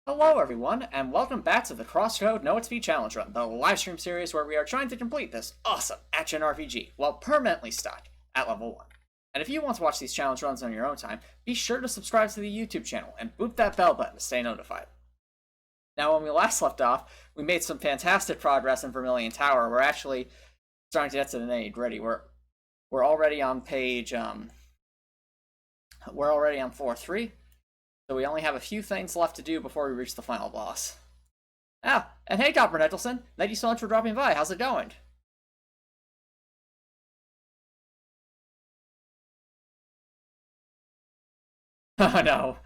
Hello everyone, and welcome back to the CrossCode No EXP Challenge Run, the livestream series where we are trying to complete this awesome action RPG while permanently stuck at level 1. And if you want to watch these challenge runs on your own time, be sure to subscribe to the YouTube channel and boop that bell button to stay notified. Now, when we last left off, we made some fantastic progress in Vermillion Tower. We're actually starting to get to the nitty-gritty. We're already on page, we're already on floor 3. So we only have a few things left to do before we reach the final boss. Ah, and hey Copper Nettleson, thank you so much for dropping by. How's it going? Oh no.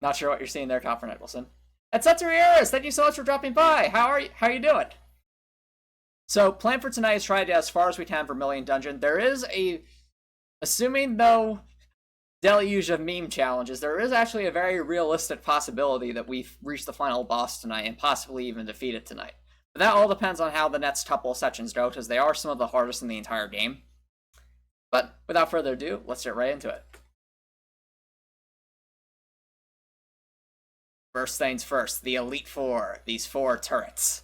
Not sure what you're seeing there, Copper Nettleson. And Setsurieris, thank you so much for dropping by. How are you doing? So, plan for tonight is try to get as far as we can for Vermillion Dungeon. There is a, assuming no deluge of meme challenges, there is actually a very realistic possibility that we reach the final boss tonight and possibly even defeat it tonight. But that all depends on how the next couple of sections go, because they are some of the hardest in the entire game. But without further ado, let's get right into it. First things first, the Elite Four, these 4 turrets.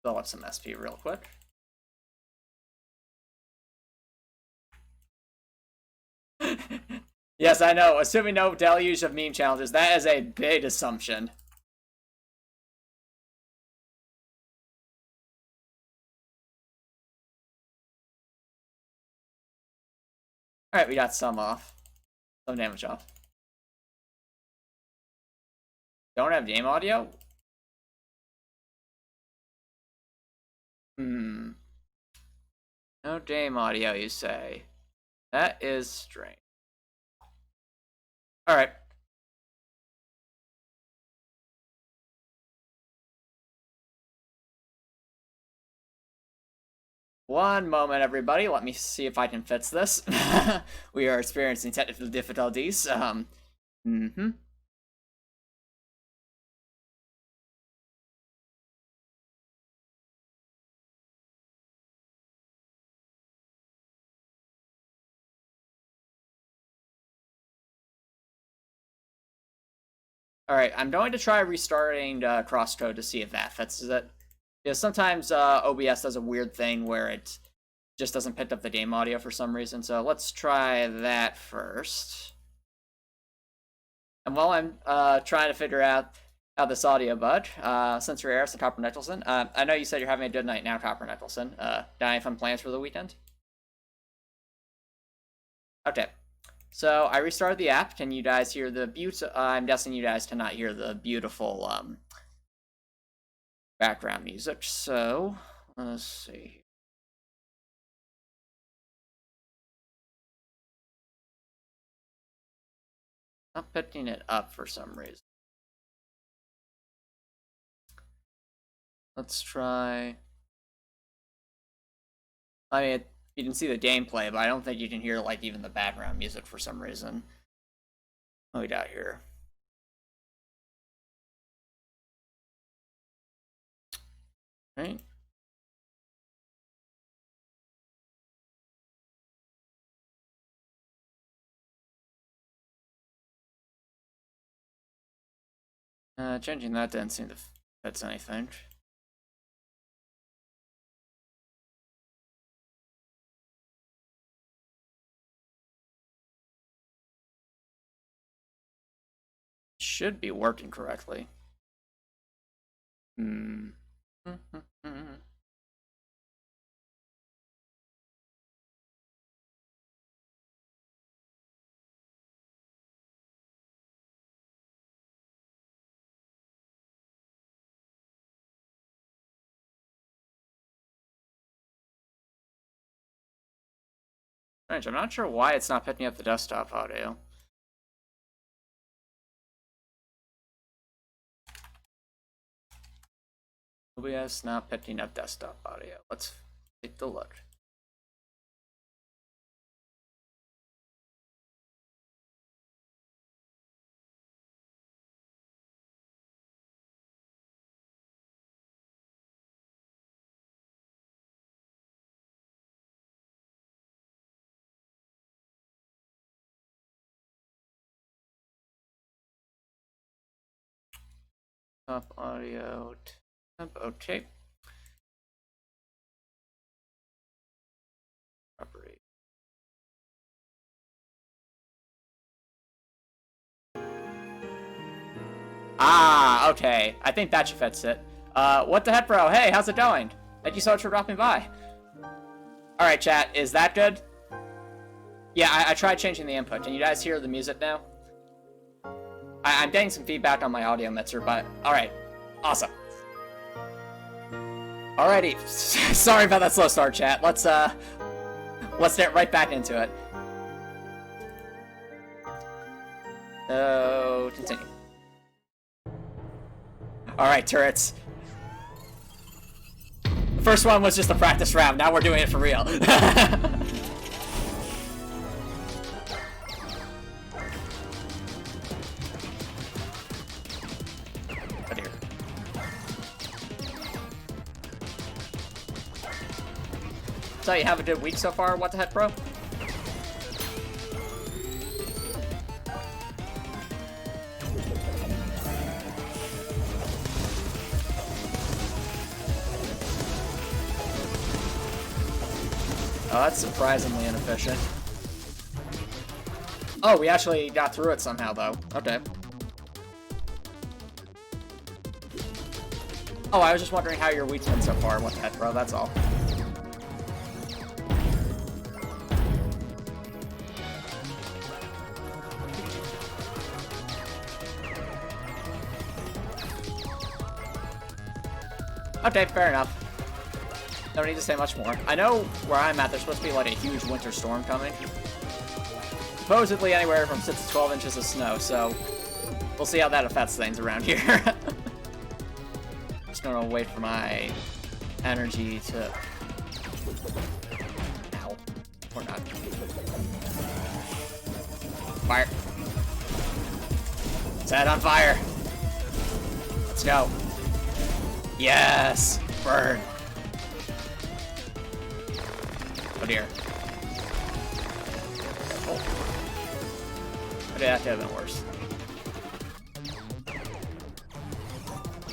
Fill up some SP real quick. Yes, I know. Assuming no deluge of meme challenges, that is a big assumption. Alright, we got some off. Some damage off. Don't have game audio? No game audio, you say? That is strange. Alright. One moment, everybody. Let me see if I can fix this. We are experiencing technical difficulties. Alright, I'm going to try restarting CrossCode to see if that fixes it. Because sometimes OBS does a weird thing where it just doesn't pick up the game audio for some reason. So let's try that first. And while I'm trying to figure out how this audio bug, Sensory and Copper Nettleson, I know you said you're having a good night now, Copper Nettleson. Got any fun plans for the weekend? Okay. So I restarted the app. Can you guys hear the I'm guessing you guys cannot hear the beautiful background music. So let's see. Not picking it up for some reason. Let's try. I mean, you can see the gameplay, but I don't think you can hear like even the background music for some reason. What we got here? Right. Changing that didn't seem to fix anything. Should be working correctly. Strange, I'm not sure why it's not picking up the desktop audio. OBS not picking up desktop audio. Let's take a look. Up audio temp. Okay. Property. Ah, okay. I think that should fix it. What the heck, bro? Hey, how's it going? Thank you so much for dropping by. Alright, chat. Is that good? Yeah, I tried changing the input. Can you guys hear the music now? I'm getting some feedback on my audio mixer, but alright. Awesome. Alrighty. Sorry about that slow start, chat. Let's get right back into it. So, continue. Alright, turrets. The first one was just a practice round, now we're doing it for real. Oh dear. So you have a good week so far, what the heck, bro? Oh, that's surprisingly inefficient. Oh, we actually got through it somehow, though. Okay. Oh, I was just wondering how your week's been so far. What the heck, bro? That's all. Okay, fair enough. Don't need to say much more. I know where I'm at, there's supposed to be like a huge winter storm coming. Supposedly anywhere from 6 to 12 inches of snow, so we'll see how that affects things around here. Just gonna wait for my energy to... Ow. Or not. Fire. Set on fire. Let's go. Yes! Burn. Oh dear. Careful. Okay, that could have been worse.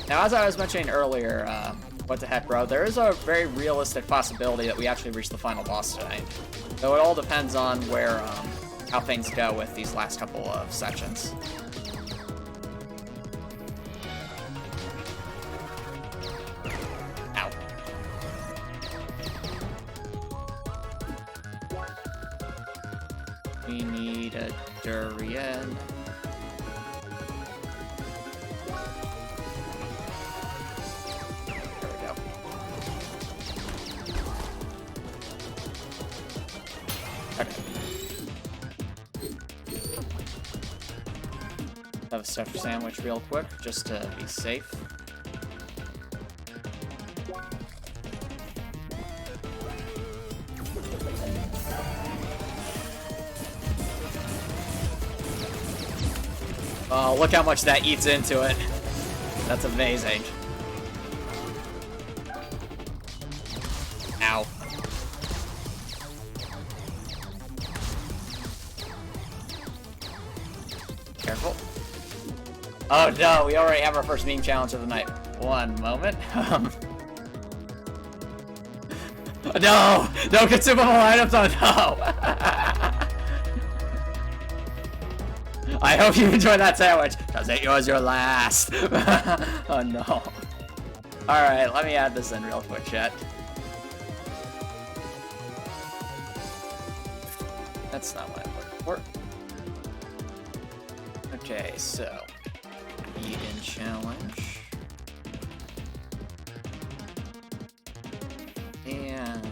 Now, as I was mentioning earlier, what the heck, bro, there is a very realistic possibility that we actually reach the final boss tonight. So it all depends on where, how things go with these last couple of sections. Ow. We need a durian. There we go. Okay. Have a stuffed sandwich real quick, just to be safe. Oh, look how much that eats into it. That's amazing. Ow. Careful. Oh no, we already have our first meme challenge of the night. One moment. No! No consumable items! Oh no! I hope you enjoyed that sandwich, because it was your last. Oh no. Alright, let me add this in real quick, chat. That's not what I'm looking for. Okay, so eat-in challenge. And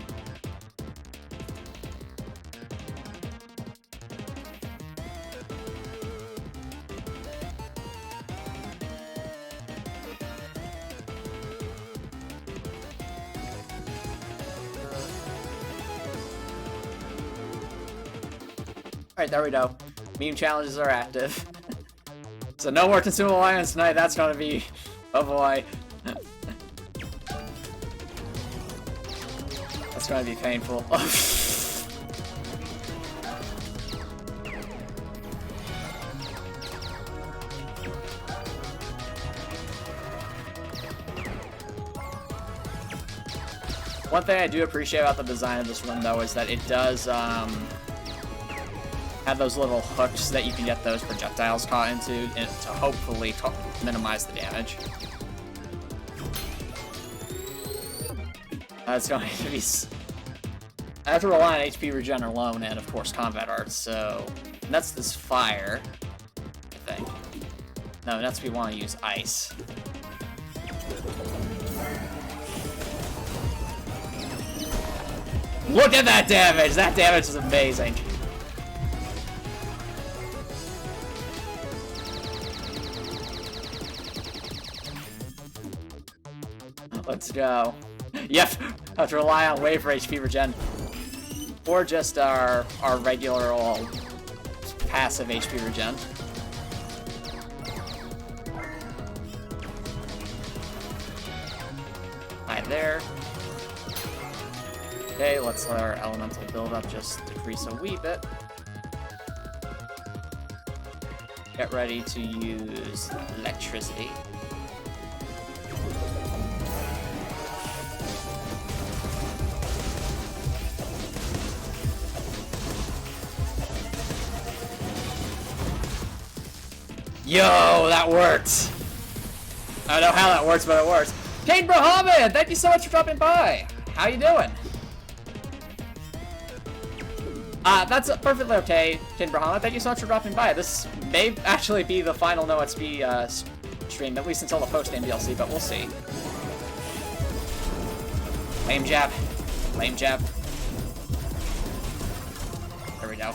alright, there we go. Meme challenges are active. So no more consumable items tonight, that's gonna be... Oh boy. That's gonna be painful. One thing I do appreciate about the design of this room, though, is that it does have those little hooks that you can get those projectiles caught into to hopefully minimize the damage. It's going to be... I have to rely on HP regen alone and, of course, combat art, so... That's this fire, I think. No, that's we want to use ice. Look at that damage! That damage is amazing. Let's go. Yep, I have to rely on wave for HP regen. Or just our regular old passive HP regen. Right there. Okay, let's let our elemental build-up just decrease a wee bit. Get ready to use electricity. Yo, that worked! I don't know how that works, but it works. Kane Brahman, thank you so much for dropping by. How you doing? That's perfectly okay, Kane Brahman. Thank you so much for dropping by. This may actually be the final No EXP stream, at least until the post-game DLC, but we'll see. Lame jab. Lame jab. There we go.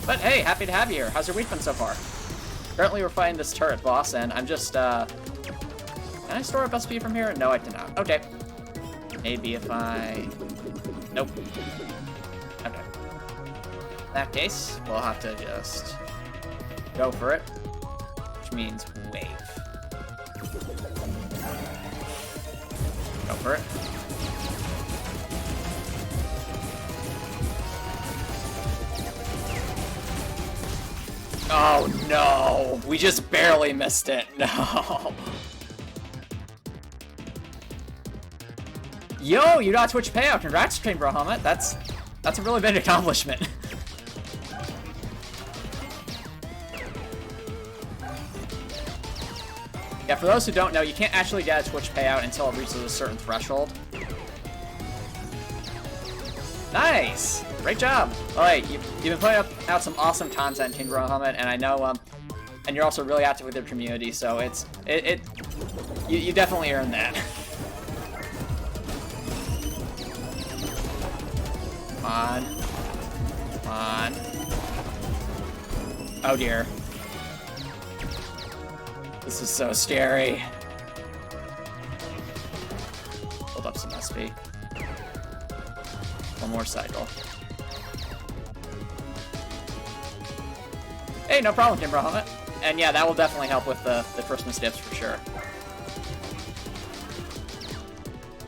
But hey, happy to have you here. How's your week been so far? Currently we're fighting this turret boss, and I'm just, Can I store a recipe from here? No, I cannot. Okay. Maybe if I... Nope. Okay. In that case, we'll have to just go for it, which means wave. Go for it. Oh no! We just barely missed it. No. Yo, you got Twitch payout. Congrats, Train Bro Helmet. That's a really big accomplishment. Yeah, for those who don't know, you can't actually get a Twitch payout until it reaches a certain threshold. Nice! Great job! Alright, you've been putting out some awesome content, King Bro Helmet, and I know, and you're also really active with your community, so you definitely earned that. Come on. Come on. Oh dear. This is so scary. Build up some SP. One more cycle. Hey, no problem, Timber Helmet. And yeah, that will definitely help with the Christmas gifts for sure.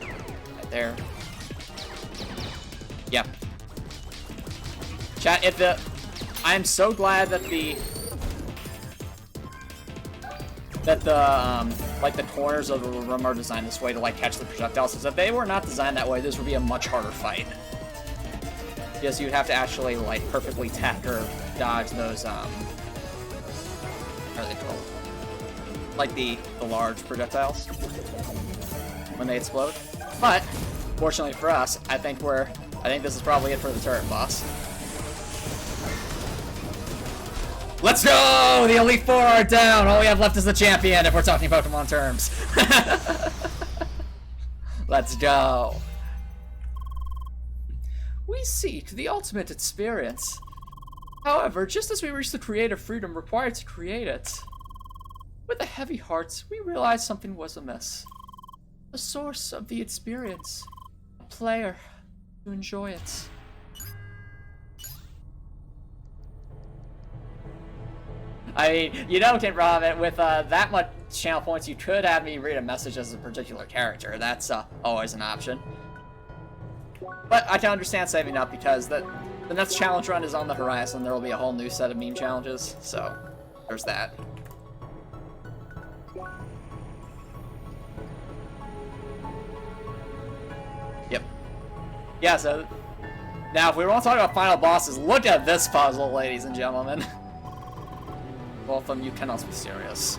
Right there. Yep. Chat, I'm so glad that like the corners of the room are designed this way to like catch the projectiles, because if they were not designed that way, this would be a much harder fight. Because you'd have to actually like perfectly tap or dodge those what are they called? Like the large projectiles when they explode. But fortunately for us, I think this is probably it for the turret boss. Let's go! The Elite Four are down! All we have left is the champion, if we're talking Pokemon terms. Let's go. We seek the ultimate experience. However, just as we reach the creative freedom required to create it, with a heavy heart, we realized something was amiss. The source of the experience. A player to enjoy it. I mean, you know, Ken Robin, with that much channel points, you could have me read a message as a particular character. That's always an option. But I can understand saving up because the next challenge run is on the horizon. There will be a whole new set of meme challenges, so there's that. Yeah, so now if we want to talk about final bosses, look at this puzzle, ladies and gentlemen. Both of them, you cannot be serious.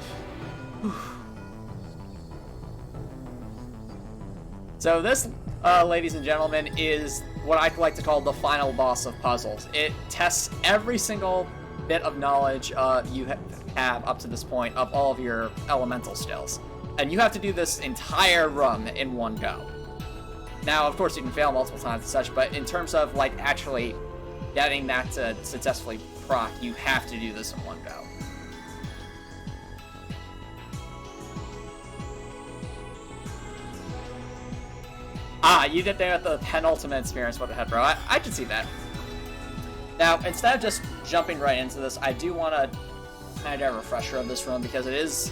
So this, ladies and gentlemen, is what I like to call the final boss of puzzles. It tests every single bit of knowledge you have up to this point of all of your elemental skills. And you have to do this entire run in one go. Now, of course, you can fail multiple times and such, but in terms of, like, actually getting that to successfully proc, you have to do this in one go. Ah, you did there at the penultimate experience. What the heck, bro? I can see that. Now, instead of just jumping right into this, I do want to kind of get a refresher of this run because it's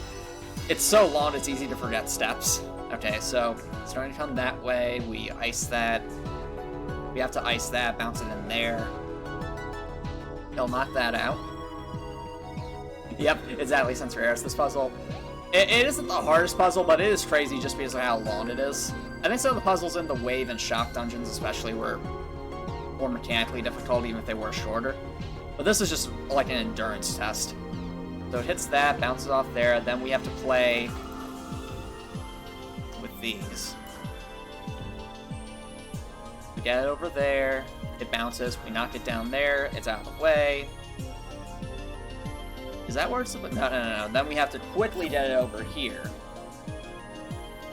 so long it's easy to forget steps. Okay, so starting to come that way, we ice that. We have to ice that, bounce it in there. He'll knock that out. Yep, exactly, Sensor Airs. This puzzle, it isn't the hardest puzzle, but it is crazy just because of how long it is. I think some of the puzzles in the Wave and Shock dungeons especially were more mechanically difficult, even if they were shorter. But this is just like an endurance test. So it hits that, bounces off there, then we have to play with these. We get it over there, it bounces, we knock it down there, it's out of the way. Is that where it's... No. Then we have to quickly get it over here.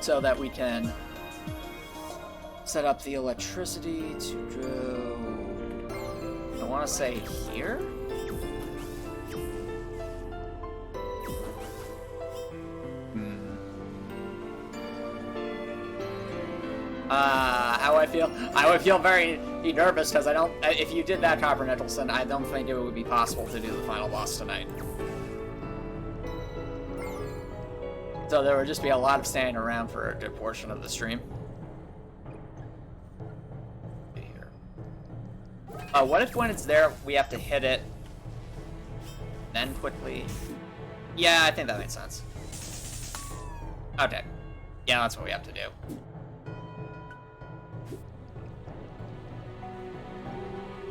So that we can set up the electricity to go... I want to say here? How I feel? I would feel very nervous because I don't... If you did that, Copper Nicholson, I don't think it would be possible to do the final boss tonight. So there would just be a lot of standing around for a good portion of the stream. Here. What if when it's there, we have to hit it, then quickly... Yeah, I think that makes sense. Okay. Yeah, that's what we have to do.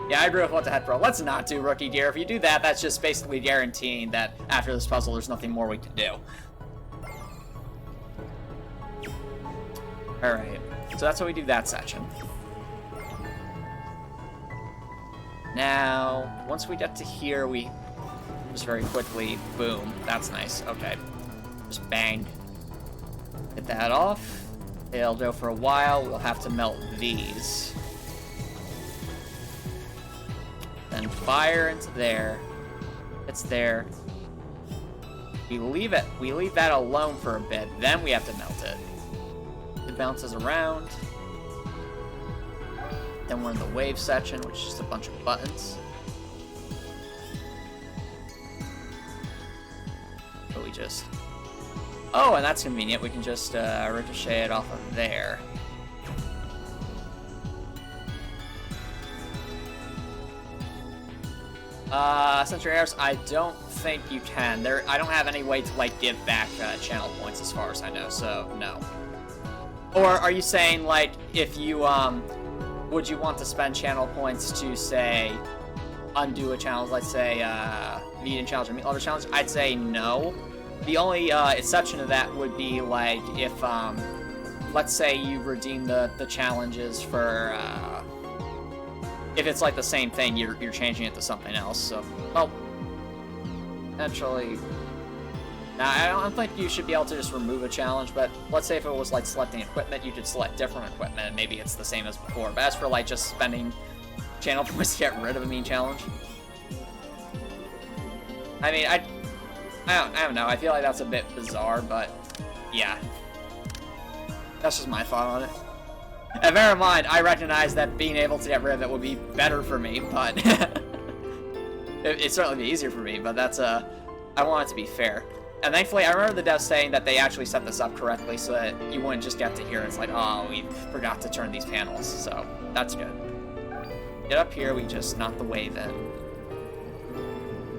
Yeah, I agree with what the heck, bro. Let's not do Rookie Gear. If you do that, that's just basically guaranteeing that after this puzzle, there's nothing more we can do. Alright, so that's how we do that section. Now, once we get to here, we just very quickly, boom, that's nice, okay. Just bang. Get that off. It'll go for a while, we'll have to melt these. Then fire into there. It's there. We leave that alone for a bit, then we have to melt it. It bounces around. Then we're in the wave section, which is just a bunch of buttons. So we just... Oh, and that's convenient. We can just ricochet it off of there. Sensor Airs, I don't think you can. I don't have any way to, like, give back channel points as far as I know, so no. Or are you saying, like, if you, would you want to spend channel points to, say, undo a challenge, let's say, Vegan challenge or Meat Lover challenge? I'd say no. The only, exception to that would be, like, if, let's say you redeem the challenges for, if it's, like, the same thing, you're changing it to something else, so, well, actually... Now, I don't think you should be able to just remove a challenge, but let's say if it was like selecting equipment, you could select different equipment, and maybe it's the same as before. But as for like just spending channel points to get rid of a mean challenge, I mean, I don't know. I feel like that's a bit bizarre, but yeah, that's just my thought on it. And bear in mind, I recognize that being able to get rid of it would be better for me, but it'd certainly be easier for me. But that's I want it to be fair. And thankfully, I remember the devs saying that they actually set this up correctly so that you wouldn't just get to here and it's like, oh, we forgot to turn these panels. So, that's good. Get up here, we just knock the wave in.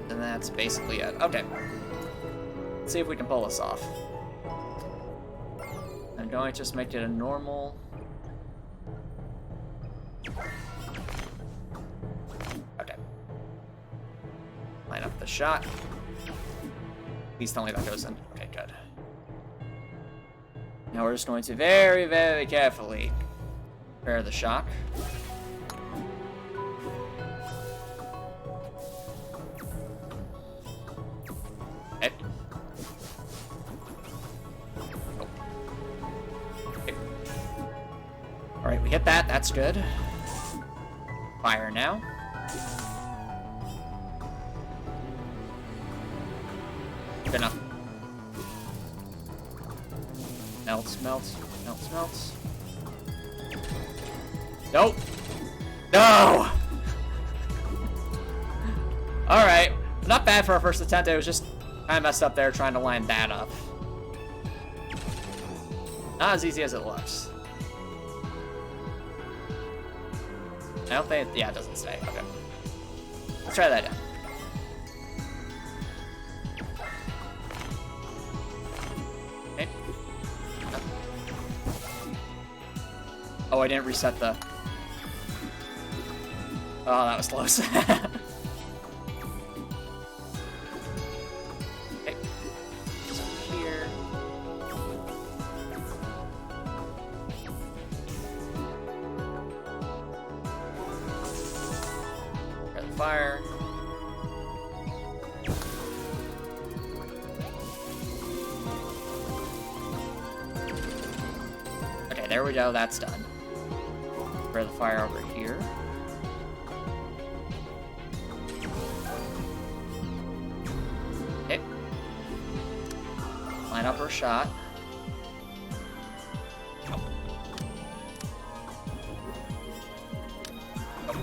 And that's basically it. Okay. Let's see if we can pull this off. I'm going to just make it a normal... the shot. Please tell me that goes in. Okay, good. Now we're just going to very, very carefully prepare the shock. Okay. Okay. Alright, we hit that. That's good. Fire now. Good enough. Melts, melts, melts, melts. Nope. No! Alright. Not bad for our first attempt. It was just kind of messed up there trying to line that up. Not as easy as it looks. I don't think... Yeah, it doesn't say. Okay. Let's try that again. Okay. Oh, I didn't reset the... Oh, that was close. Okay. So here. Prepare the fire. Okay, there we go. That's done. Prepare the fire over here. Okay. Line up our shot. Oh. Oh.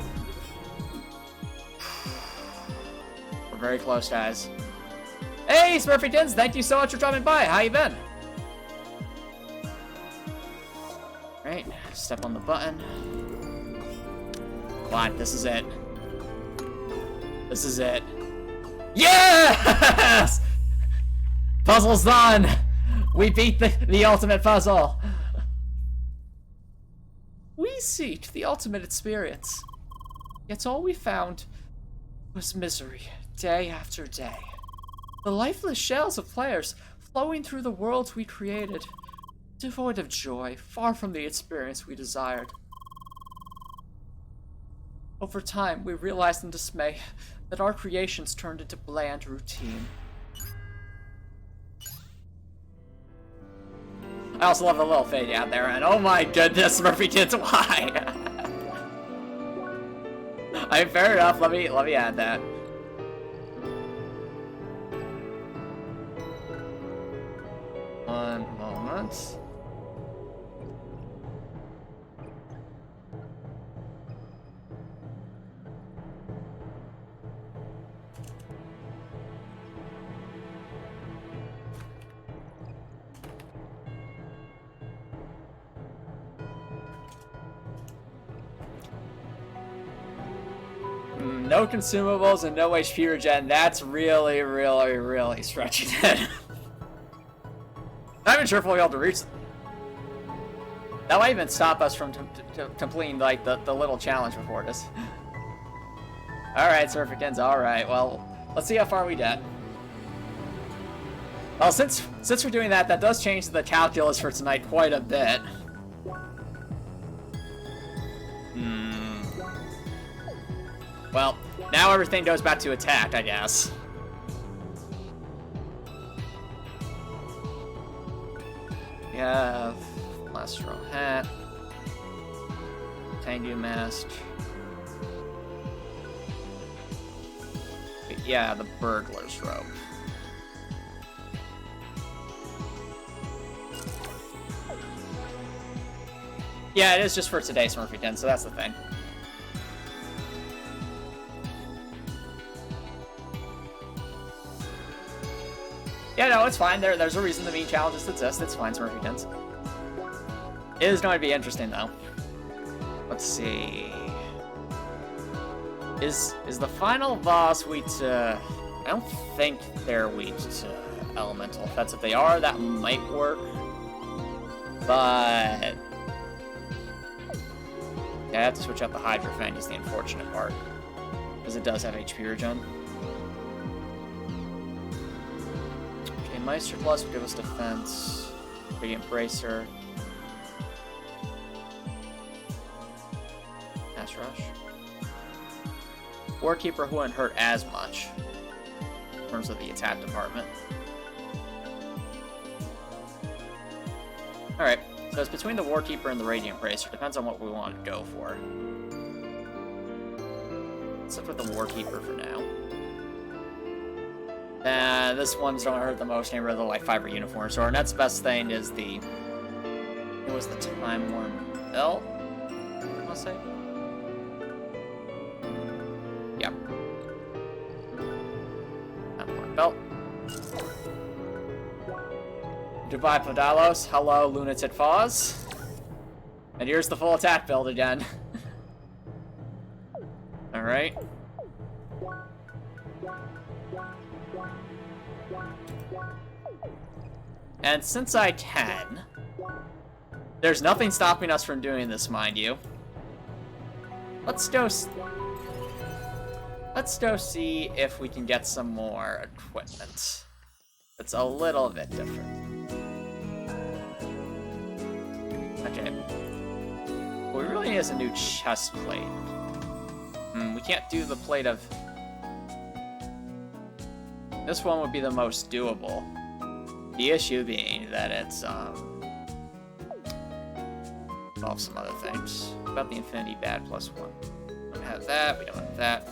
We're very close, guys. Hey, Smurfykins! Thank you so much for dropping by. How you been? Alright, step on the button. Come on, this is it. This is it. Yes! Puzzle's done! We beat the ultimate puzzle! We seeked the ultimate experience. Yet all we found was misery, day after day. The lifeless shells of players flowing through the worlds we created, devoid of joy, far from the experience we desired. Over time, we realized in dismay that our creations turned into bland routine. I also love the little fade out there, and oh my goodness, Smurfykins, why? I mean, fair enough. Let me add that. One moment. No consumables and no HP regen. That's really, really, really stretching it. Not even sure if we'll be able to reach. That might even stop us from completing like the little challenge before this. All right, Smurfykins. All right. Well, let's see how far we get. Well, since we're doing that, that does change the calculus for tonight quite a bit. Well, now everything goes back to attack, I guess. We have Lastro Hat, Tengu Mask. Yeah, the Burglar's Robe. Yeah, it is just for today, Smurfykins, so that's the thing. Yeah, no, it's fine. There's a reason the mean challenges exist. It's fine, Smurfykins. It is going to be interesting, though. Let's see. Is the final boss weak to... I don't think they're weak to elemental effects. If they are, that might work. But... yeah, I have to switch out the Hydra Fang is the unfortunate part. Because it does have HP regen. Meister Plus will give us defense. Radiant Bracer. Mass Rush. Warkeeper wouldn't hurt as much in terms of the attack department. Alright, so it's between the Warkeeper and the Radiant Bracer. Depends on what we want to go for. Let's look with the Warkeeper for now. This one's don't hurt the most. Neighbor of the Light Fiber Uniform. So our next best thing is the... It was the Time Worn Belt, I'll say. Yep. Time Worn Belt. Goodbye, Podalos. Hello, Lunatic Foz. And here's the full attack build again. Alright. And since I can, there's nothing stopping us from doing this, mind you. Let's go see if we can get some more equipment. It's a little bit different. Okay. What we really need is a new chest plate. We can't do the plate of... This one would be the most doable. The issue being that it's, involves some other things. About the Infinity Bad +1. We don't have that, we don't have that.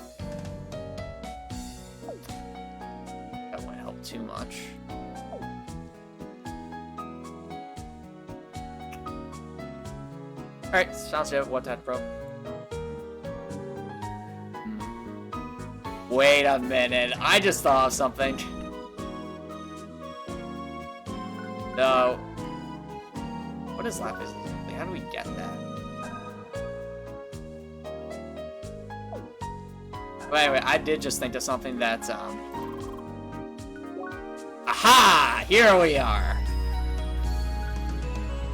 That won't help too much. Alright, sounds good. What that, bro? Wait a minute, I just thought of something. No. What is Lapis Lazuli? How do we get that? Wait, I did just think of something that's, Aha! Here we are!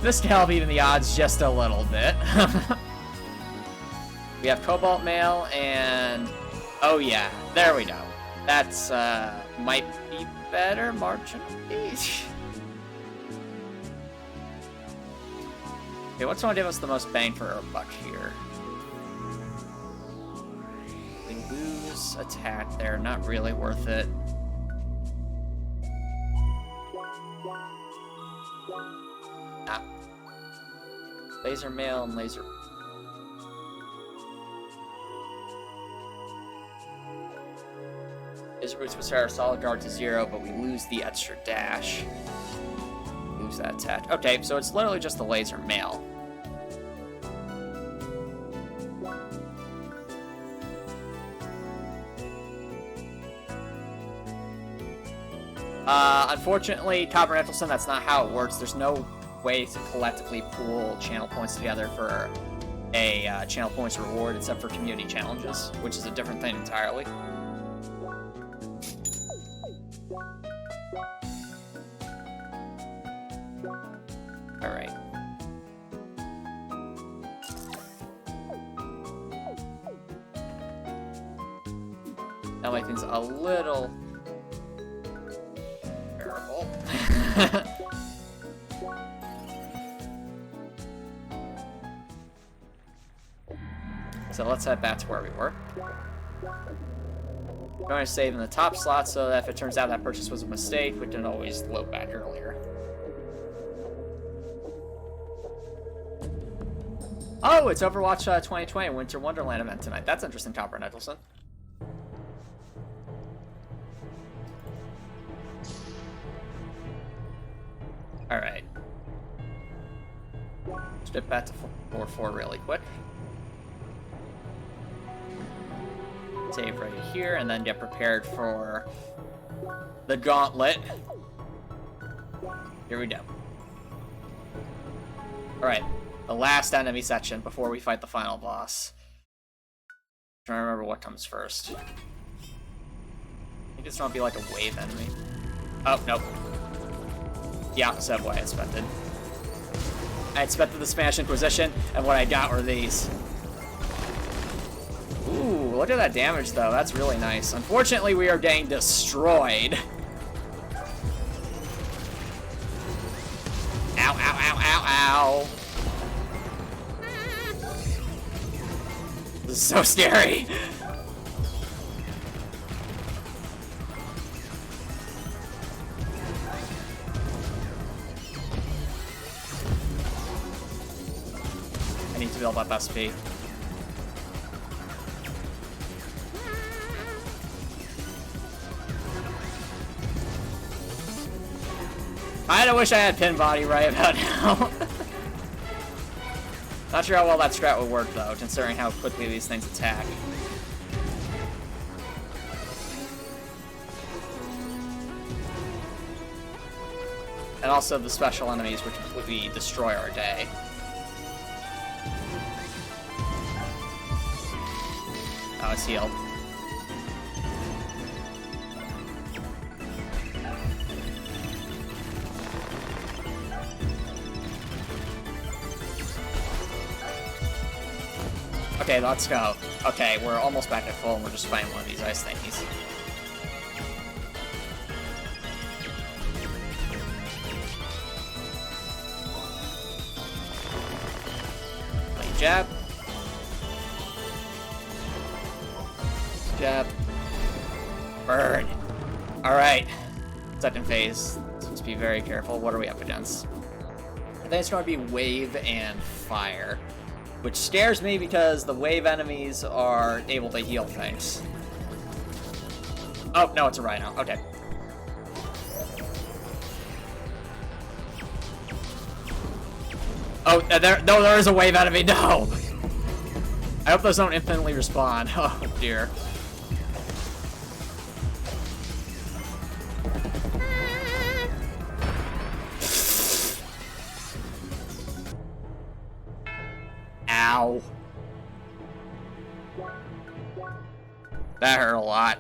This can help even the odds just a little bit. We have Cobalt Mail and... Oh yeah, there we go. That's, might be better marginally. Okay, what's gonna give us the most bang for our buck here? We lose attack there, not really worth it. Ah. Laser mail and laser... Laser boots will set our solid guard to 0, but we lose the extra dash. Lose that attack. Okay, so it's literally just the laser mail. Unfortunately, Copper Nicholson, that's not how it works. There's no way to collectively pool channel points together for a channel points reward except for community challenges, which is a different thing entirely. Alright. That makes things a little terrible. So let's head back to where we were. We're going to save in the top slot so that if it turns out that purchase was a mistake, we can always load back earlier. Oh, it's Overwatch 2020 Winter Wonderland event tonight. That's interesting, Copper Nicholson. Alright. Step back to 4-4 really quick. Save right here, and then get prepared for the gauntlet. Here we go. Alright, the last enemy section before we fight the final boss. I'm trying to remember what comes first. I think it's gonna be like a wave enemy. Oh, nope. The opposite of what I expected. I expected the Spanish Inquisition, and what I got were these. Ooh, look at that damage, though. That's really nice. Unfortunately, we are getting destroyed. ow, ow. This is so scary. I need to build up SP. I wish I had pin body right about now. Not sure how well that strat would work though, considering how quickly these things attack. And also the special enemies which completely destroy our day. Oh, it's healed. Okay, let's go. Okay, we're almost back at full and we're just fighting one of these ice thingies. Play jab. Jab. Burn. Alright. Second phase. Let's be very careful. What are we up against? I think it's going to be wave and fire. Which scares me because the wave enemies are able to heal things. Oh, no, it's a rhino. Okay. Oh, there is a wave enemy. No! I hope those don't infinitely respawn. Oh, dear. Ow. That hurt a lot.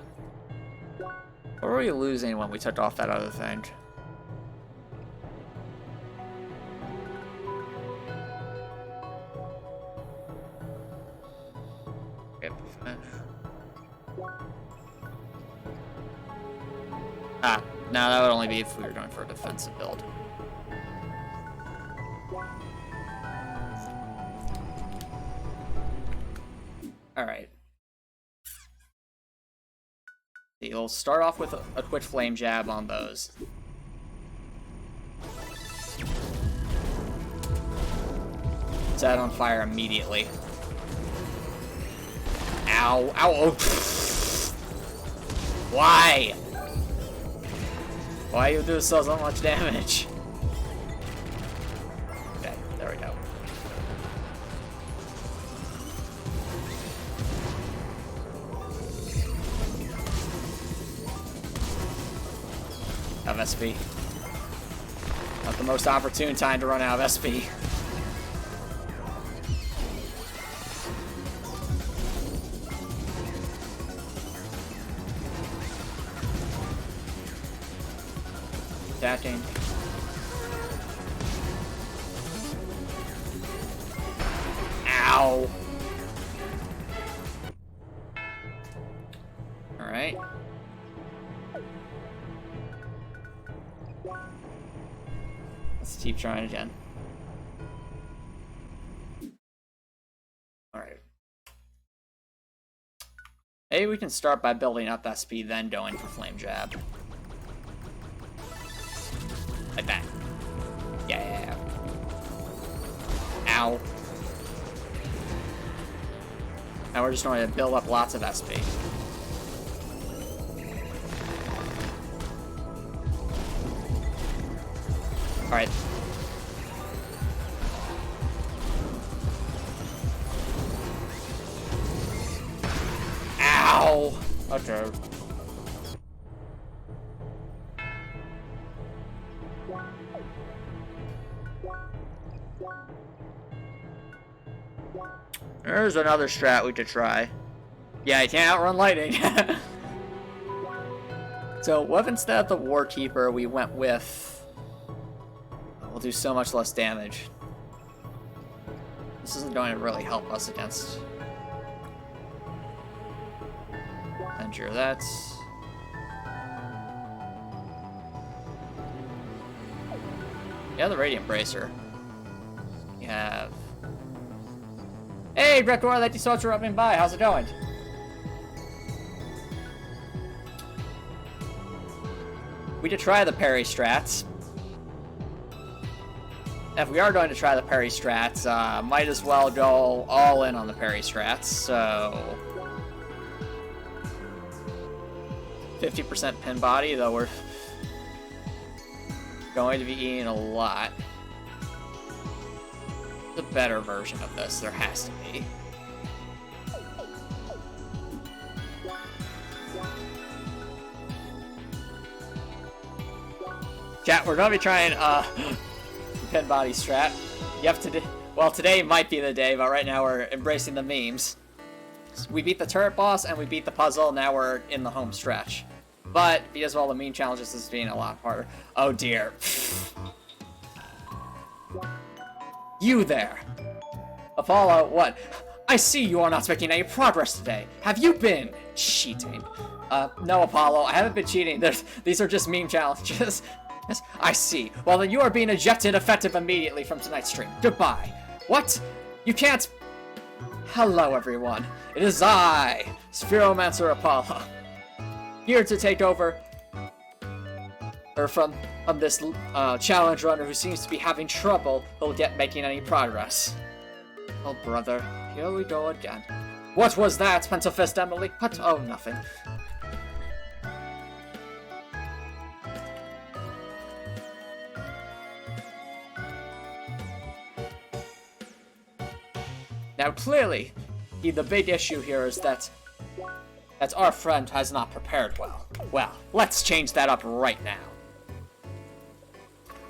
What were we losing when we took off that other thing? Ah, no, that would only be if we were going for a defensive build. Alright. We'll start off with a quick flame jab on those. Set on fire immediately. Ow, ow, oh. Why? Why you do so much damage? Okay, there we go. Of SP. Not the most opportune time to run out of SP. Attacking. Ow. Alright. Let's keep trying again. Alright. Maybe we can start by building up that speed, then going for flame jab. Like that. Yeah. Ow. Now we're just going to build up lots of SP. Alright. Ow! Okay. There's another strat we could try. Yeah, you can't outrun lightning. So, what instead of the War Keeper, we went with... We'll do so much less damage. This isn't going to really help us against... Endure that. Yeah, the Radiant Bracer. have... Hey, Gregor, thank you so much for dropping by. How's it going? We could try the parry strats. If we are going to try the parry strats, might as well go all in on the parry strats, so... 50% pin body, though we're going to be eating a lot. The better version of this, there has to be. Chat, we're going to be trying, pin body strat. You have to well, today might be the day, but right now we're embracing the memes. We beat the turret boss and we beat the puzzle, now we're in the home stretch. But because of all the meme challenges, this is being a lot harder. Oh dear. You there! Apollo, what? I see you are not making any progress today. Have you been cheating? No, Apollo, I haven't been cheating. These are just meme challenges. Yes, I see. Well, then you are being ejected effective immediately from tonight's stream. Goodbye. What? You can't... Hello, everyone. It is I, Spheromancer Apollo, here to take over from this challenge runner who seems to be having trouble making any progress. Oh, brother. Here we go again. What was that, Pencil Fist Emily? What? Oh, nothing. Now, clearly, the big issue here is that our friend has not prepared well. Well, let's change that up right now.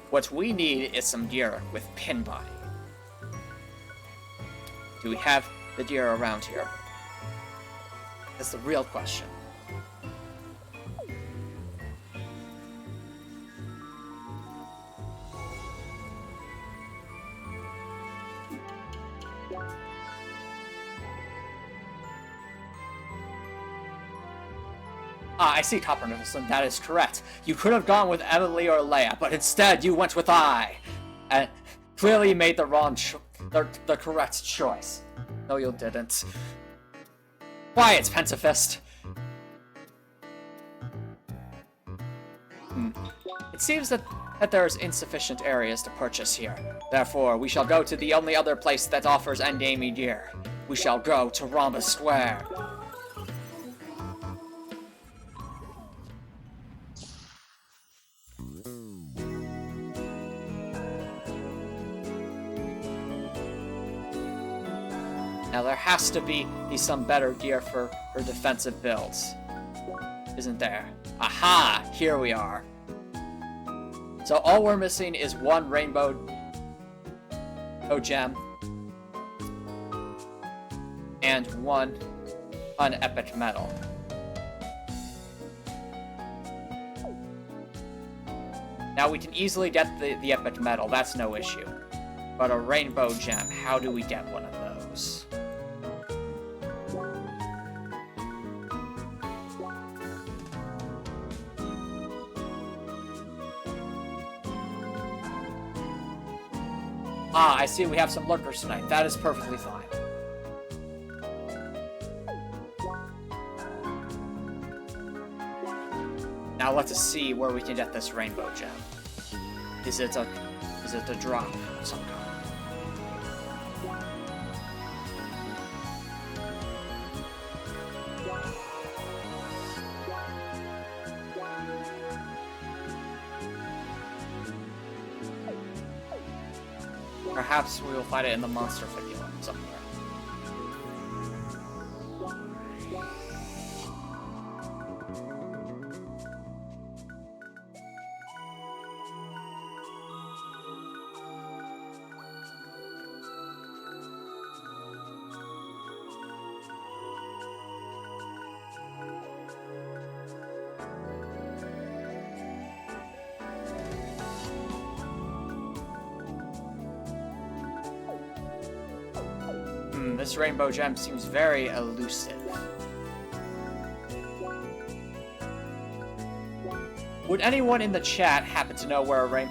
What we need is some gear with pin body. Do we have the gear around here? That's the real question. Ah, I see, Copper Nicholson, that is correct. You could have gone with Emily or Leia, but instead you went with I. And clearly you made the the correct choice. No, you didn't. Quiet, Pensifist. It seems that there is insufficient areas to purchase here. Therefore, we shall go to the only other place that offers endgaming gear. We shall go to Rhombus Square. Now there has to be some better gear for defensive builds. Isn't there? Aha! Here we are. So all we're missing is one rainbow gem and one unepic metal. Now we can easily get the epic metal, that's no issue. But a rainbow gem, how do we get one of those? Ah, I see we have some lurkers tonight. That is perfectly fine. Now let's see where we can get this rainbow gem. Is it a drop of some kind? Perhaps we will find it in the monster figure somewhere. This rainbow gem seems very elusive. Would anyone in the chat happen to know where a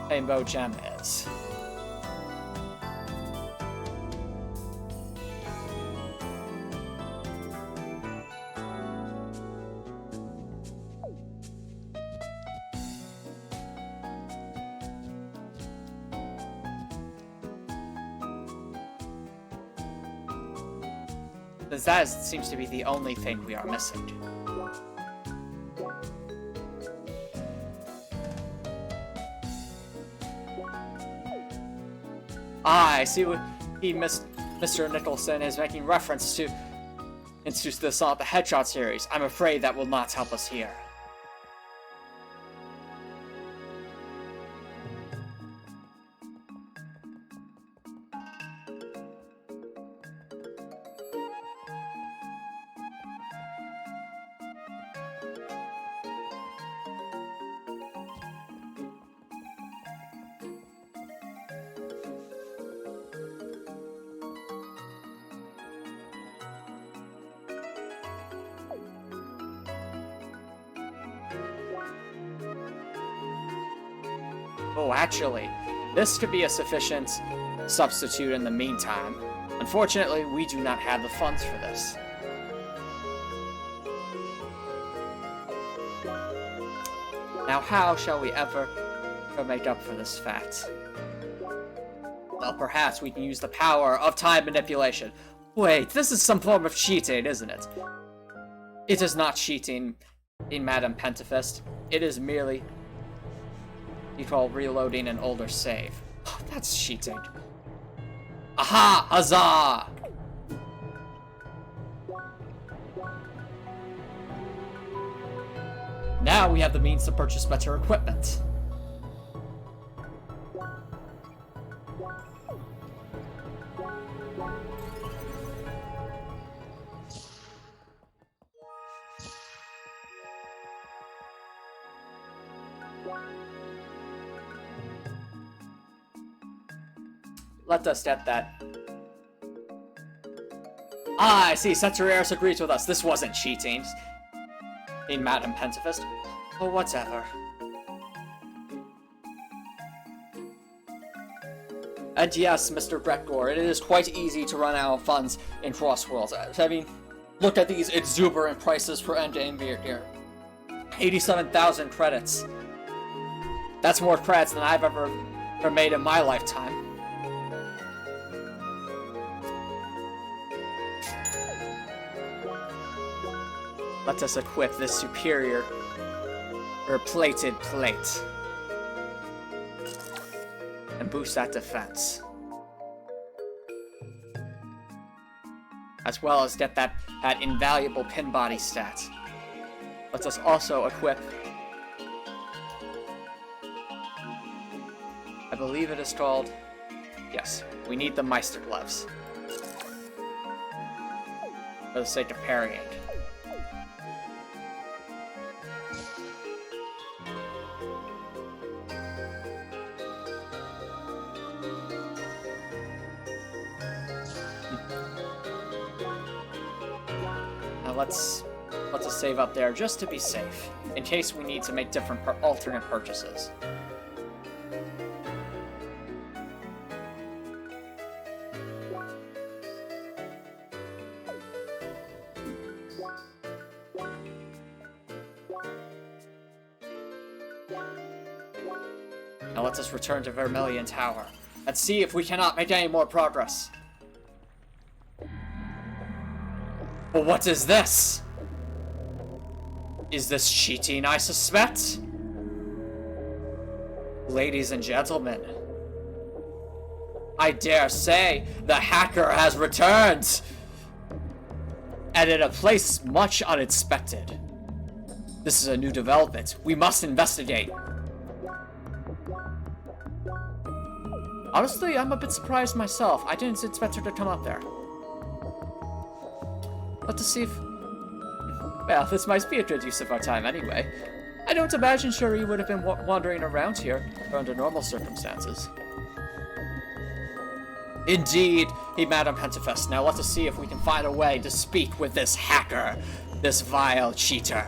rainbow gem is? Since that seems to be the only thing we are missing. I see what Mr. Nicholson is making reference to into the Sonic the Hedgehog series. I'm afraid that will not help us here. Oh, actually, this could be a sufficient substitute in the meantime. Unfortunately, we do not have the funds for this. Now, how shall we ever make up for this fact? Well, perhaps we can use the power of time manipulation. Wait, this is some form of cheating, isn't it? It is not cheating in Madame Pentafist. It is merely equal reloading an older save. Oh, that's cheating. Aha! Huzzah! Now we have the means to purchase better equipment. Let us get that. Ah, I see. Ceteris agrees with us. This wasn't cheating. In Madame Pentafist. Oh, whatever. And yes, Mr. Breckgore, it is quite easy to run out of funds in Crossworlds. I mean, look at these exuberant prices for endgame gear. 87,000 credits. That's more credits than I've ever made in my lifetime. Let us equip this superior plated plate and boost that defense, as well as get that invaluable pin body stat. Let us also equip, I believe it is called, yes, we need the Meister gloves for the sake of parrying. Let's just save up there just to be safe, in case we need to make different alternate purchases. Now let us return to Vermillion Tower and see if we cannot make any more progress. But what is this? Is this cheating, I suspect? Ladies and gentlemen, I dare say the hacker has returned! And in a place much unexpected. This is a new development. We must investigate. Honestly, I'm a bit surprised myself. I didn't expect her to come up there. Let's see if... Well, this might be a good use of our time anyway. I don't imagine Shuri would have been wandering around here under normal circumstances. Indeed, Madame Pentafest. Now let us see if we can find a way to speak with this hacker, this vile cheater.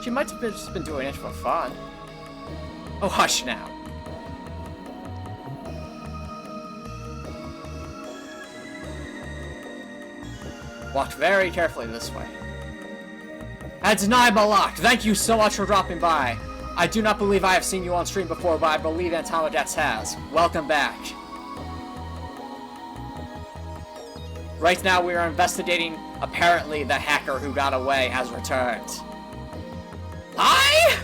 She might have just been doing it for fun. Oh, hush now. Walk very carefully this way. And Denai Malak, thank you so much for dropping by. I do not believe I have seen you on stream before, but I believe Antomicx has. Welcome back. Right now we are investigating, apparently the hacker who got away has returned. Hi?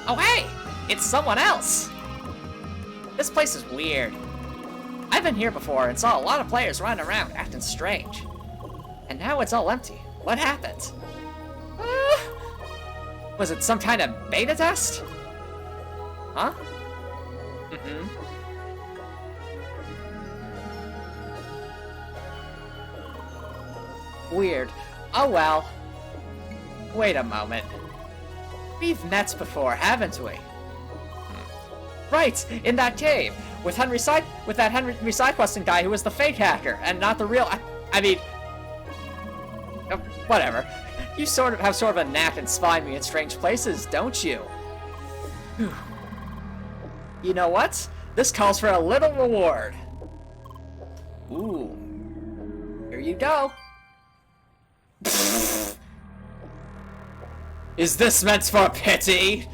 Oh hey, it's someone else. This place is weird. I've been here before and saw a lot of players running around acting strange. And now it's all empty. What happened? Was it some kind of beta test? Huh? Mm-hmm. Weird. Oh well. Wait a moment. We've met before, haven't we? Right, in that cave, with that Henry sidequesting guy who was the fake hacker, and not the real. I mean, whatever. You have sort of a knack in spying me in strange places, don't you? You know what? This calls for a little reward. Ooh. Here you go. Is this meant for pity,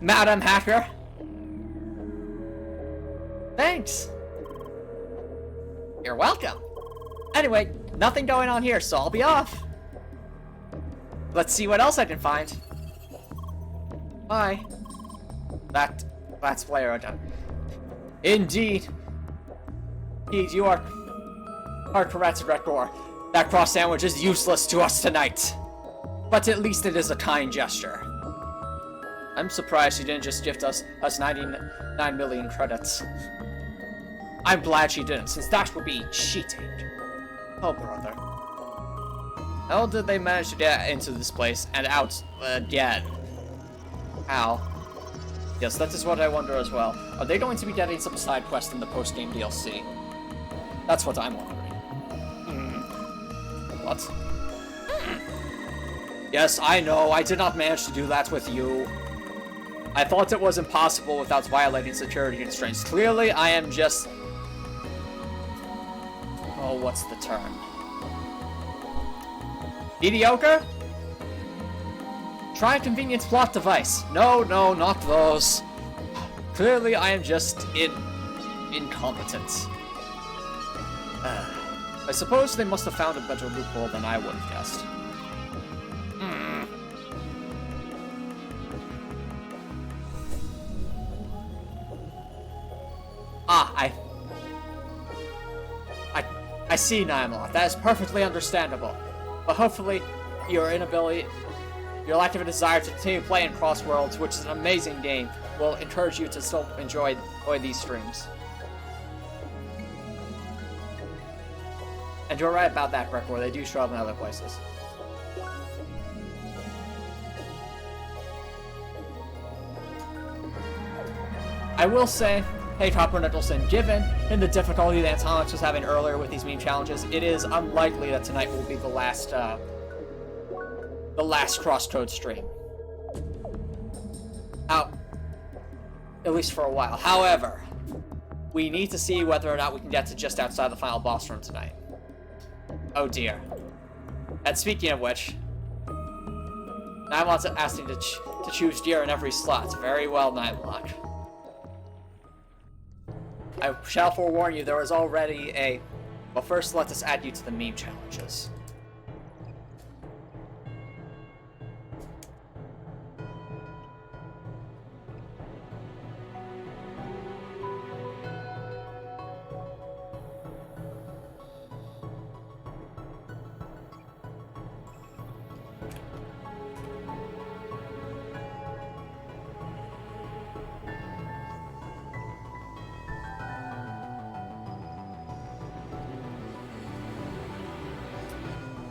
Madam Hacker? Thanks. You're welcome. Anyway, nothing going on here, so I'll be off. Let's see what else I can find. Bye. That's player done. Indeed. You are correct, Rekor. That cross sandwich is useless to us tonight. But at least it is a kind gesture. I'm surprised she didn't just gift us 99 million credits. I'm glad she didn't, since that would be cheating. Oh, brother. How did they manage to get into this place and out again? How? Yes, that is what I wonder as well. Are they going to be getting some side quest in the post-game DLC? That's what I'm wondering. What? Yes, I know, I did not manage to do that with you. I thought it was impossible without violating security constraints. Clearly, I am just... Oh, what's the term? Mediocre? Try a convenient plot device. No, not those. Clearly, I am just incompetent. I suppose they must have found a better loophole than I would have guessed. I see, Naimon. That is perfectly understandable. But hopefully, your lack of a desire to continue playing Cross Worlds, which is an amazing game, will encourage you to still enjoy these streams. And you're right about that, Rekor. They do show up in other places. I will say, hey, Copper Nicholson, given the difficulty that Antomicx was having earlier with these meme challenges, it is unlikely that tonight will be the last CrossCode stream. At least for a while. However, we need to see whether or not we can get to just outside the final boss room tonight. Oh dear. And speaking of which, Nimelock's asking to choose gear in every slot. Very well, Nimelock. I shall forewarn you, there was already a... Well, first let us add you to the meme challenges.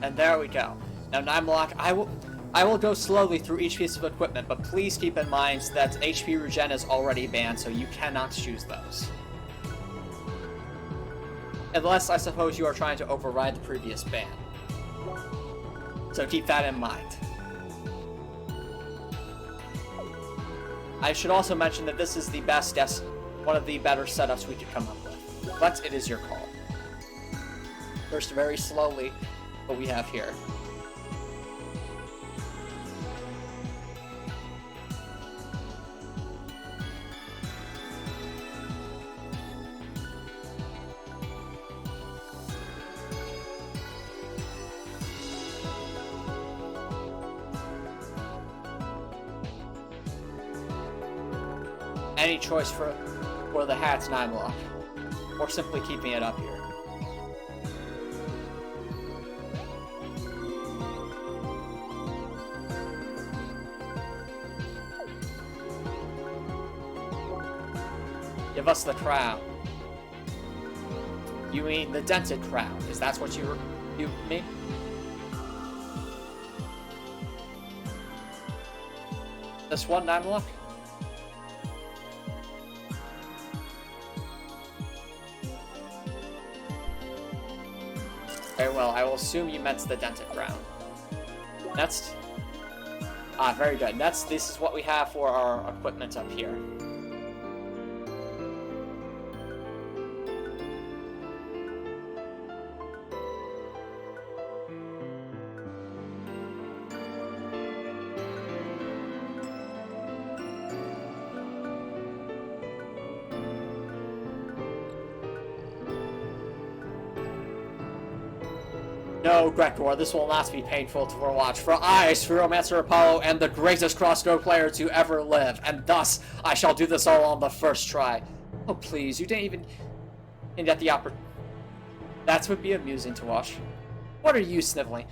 And there we go. Now, Nimelock, I will go slowly through each piece of equipment, but please keep in mind that HP regen is already banned, so you cannot choose those. Unless, I suppose, you are trying to override the previous ban. So keep that in mind. I should also mention that this is the best guess, one of the better setups we could come up with. But it is your call. First, very slowly, what we have here. any choice for the hat's 9 block, or simply keeping it up here. Give us the crown. You mean the dented crown? Is that what you mean? This one, 9 block? Very well, I will assume you meant the dented crown. Next. Ah, very good. Next, this is what we have for our equipment up here. No, Gregor, this will not be painful to watch, for I, Spheromancer Apollo, am the greatest CrossCode player to ever live, and thus I shall do this all on the first try. Oh, please, you didn't even get the That would be amusing to watch. What are you sniveling?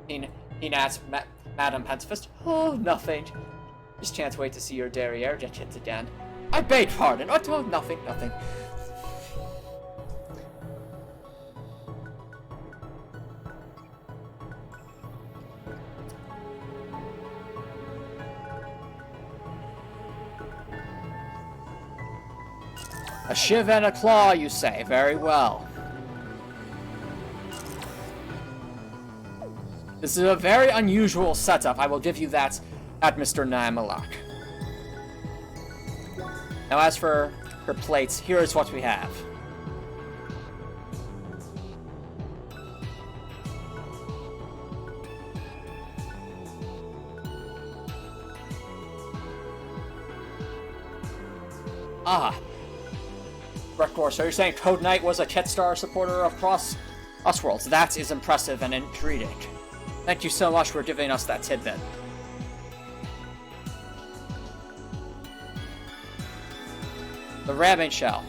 He asked Madame Pentafist. Oh, nothing. Just can't wait to see your derriere get hit again. I beg pardon. Oh, nothing. A shiv and a claw, you say. Very well. This is a very unusual setup. I will give you that at Mr. Naimalak. Now, as for her plates, here is what we have. Ah. Gregor, so you're saying Code Knight was a Kitstar supporter of Crossworlds. That is impressive and intriguing. Thank you so much for giving us that tidbit. The ramming shell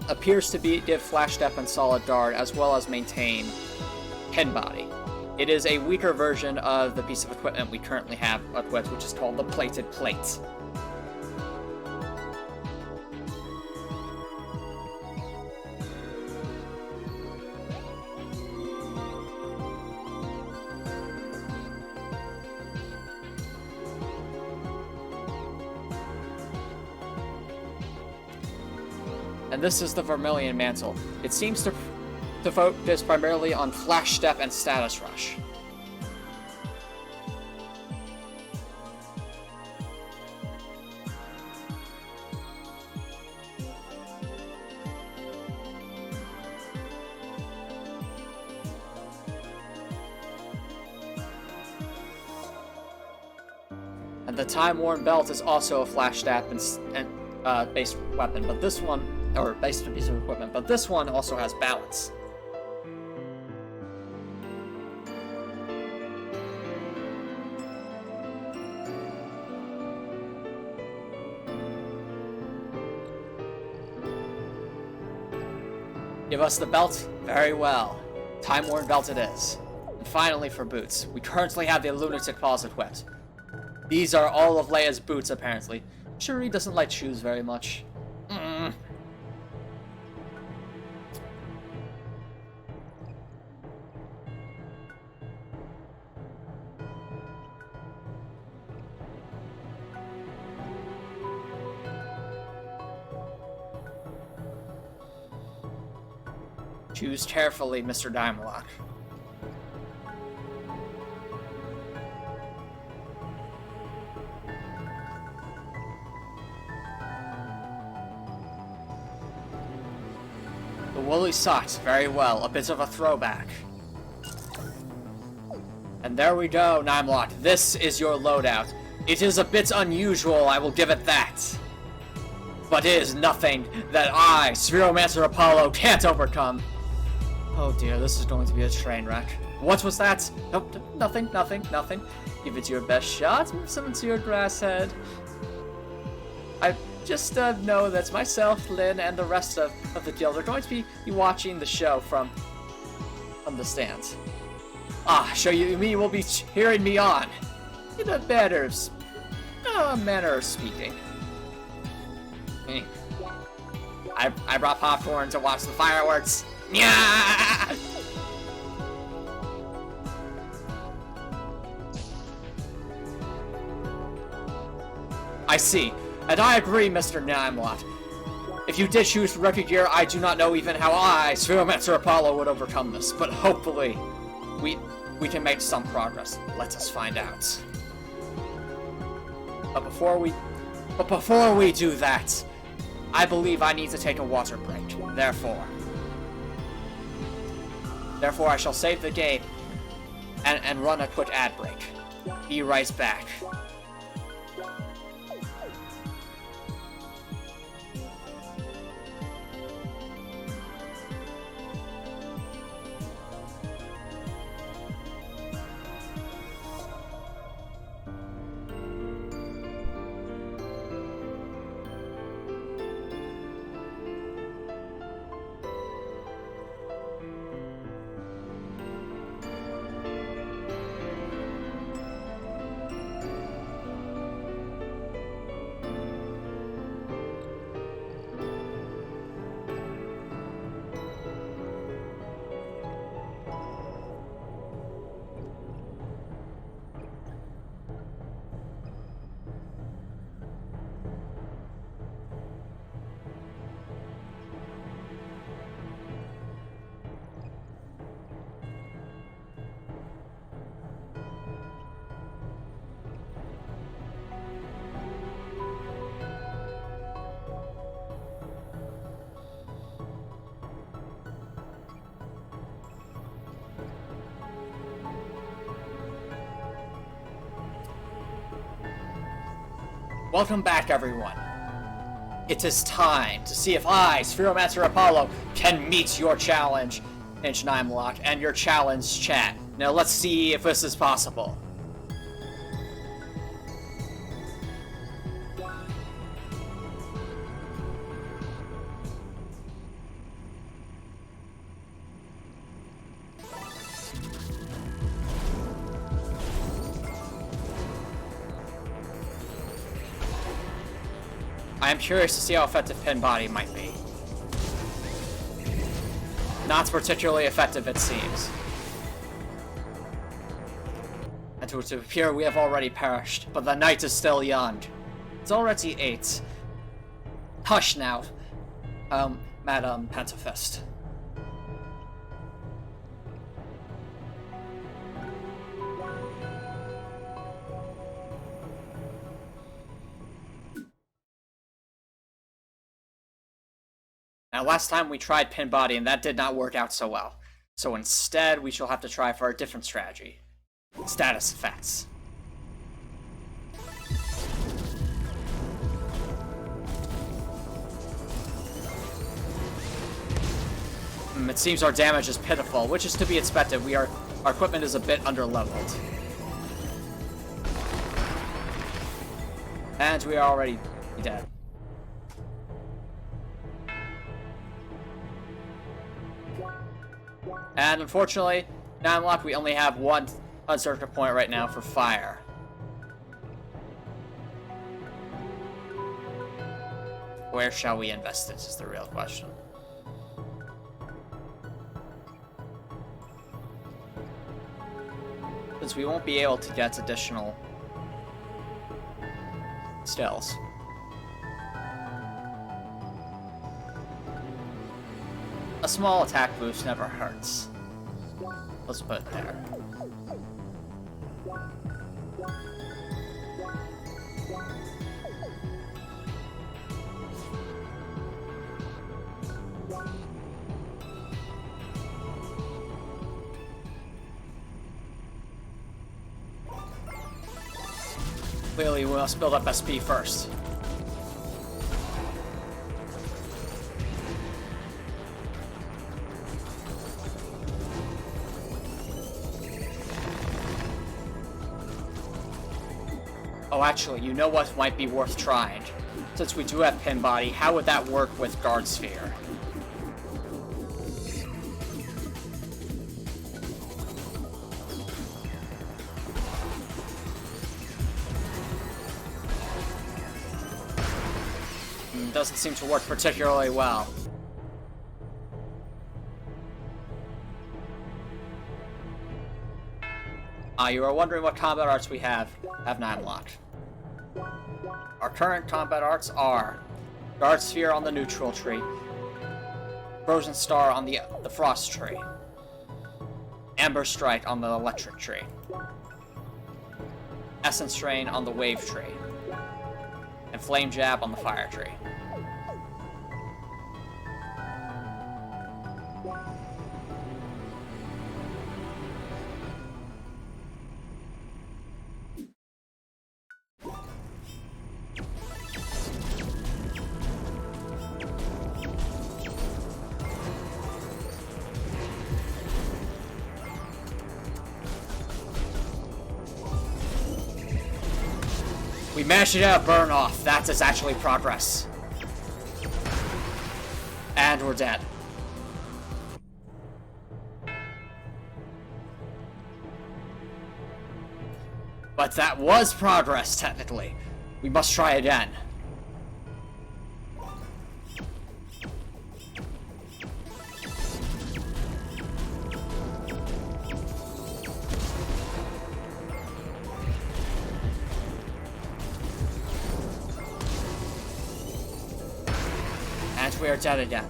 appears to give flash step and solid dart, as well as maintain pin body. It is a weaker version of the piece of equipment we currently have equipped, which is called the plated plate. And this is the Vermillion Mantle. It seems to focus primarily on Flash Step and Status Rush. And the Time-Worn Belt is also a Flash Step and based weapon, but this one, or based piece of equipment, but this one also has balance. Give us the belt? Very well. Time-Worn Belt it is. And finally for boots. We currently have the Lunatic Paws equipped. These are all of Leia's boots, apparently. Shuri doesn't like shoes very much. Choose carefully, Mr. Diamlock. The woolly socks, very well, a bit of a throwback. And there we go, Nimlock, this is your loadout. It is a bit unusual, I will give it that. But it is nothing that I, Spheromancer Apollo, can't overcome. Oh dear, this is going to be a train wreck. What was that? Nope, nothing. Give it your best shot, summon to your grass head. I just know that myself, Lynn, and the rest of the guild are going to be watching the show from the stands. So you will be cheering me on, in a manner of speaking. I brought popcorn to watch the fireworks. Yeah! I see, and I agree, Mr. Nimlot. If you did choose Record Gear, I do not know even how I, Spheromancer Apollo, would overcome this, but hopefully, we can make some progress. Let us find out. But before we do that, I believe I need to take a water break. Therefore I shall save the game and run a quick ad break. Be right back. Welcome back, everyone. It is time to see if I, Spheromancer Apollo, can meet your challenge, Nimlot, and your challenge chat. Now let's see if this is possible. I am curious to see how effective Pin Body might be. Not particularly effective, it seems. And to appear, we have already perished, but the night is still young. It's already 8. Hush now, Madam Pentafist. Now, last time we tried Pin Body, and that did not work out so well. So instead, we shall have to try for a different strategy. Status effects. It seems our damage is pitiful, which is to be expected. Our equipment is a bit underleveled. And we are already dead. And unfortunately, Nimlot, we only have one uncertain point right now for fire. Where shall we invest this is the real question. Since we won't be able to get additional stills. A small attack boost never hurts. Let's put it there. Clearly, we must build up SP first. Oh, actually, you know what might be worth trying? Since we do have Pin Body, how would that work with Guard Sphere? Doesn't seem to work particularly well. You are wondering what combat arts we have not unlocked. Our current combat arts are Guard Sphere on the neutral tree, Frozen Star on the frost tree, Amber Strike on the electric tree, Essence Strain on the wave tree, and Flame Jab on the fire tree. We managed to get a burn off. That is actually progress. And we're dead. But that was progress, technically. We must try again. We are dead again.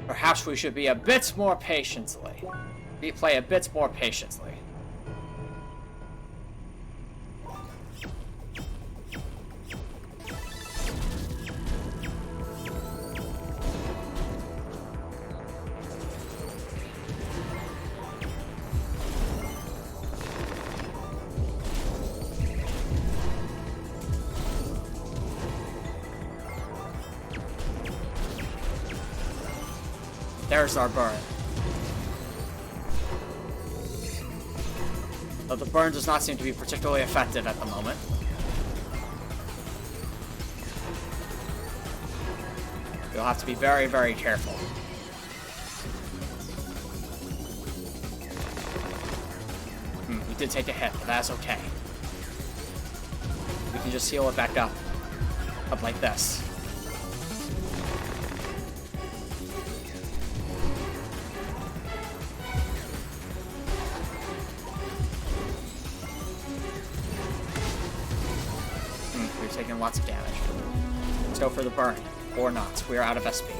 Perhaps we should be a bit more patiently. Play a bit more patiently. There's our burn. Though the burn does not seem to be particularly effective at the moment. You'll have to be very, very careful. We did take a hit, but that's okay. We can just heal it back up. Up like this. Taking lots of damage. Let's go for the burn. Or not. We are out of SP.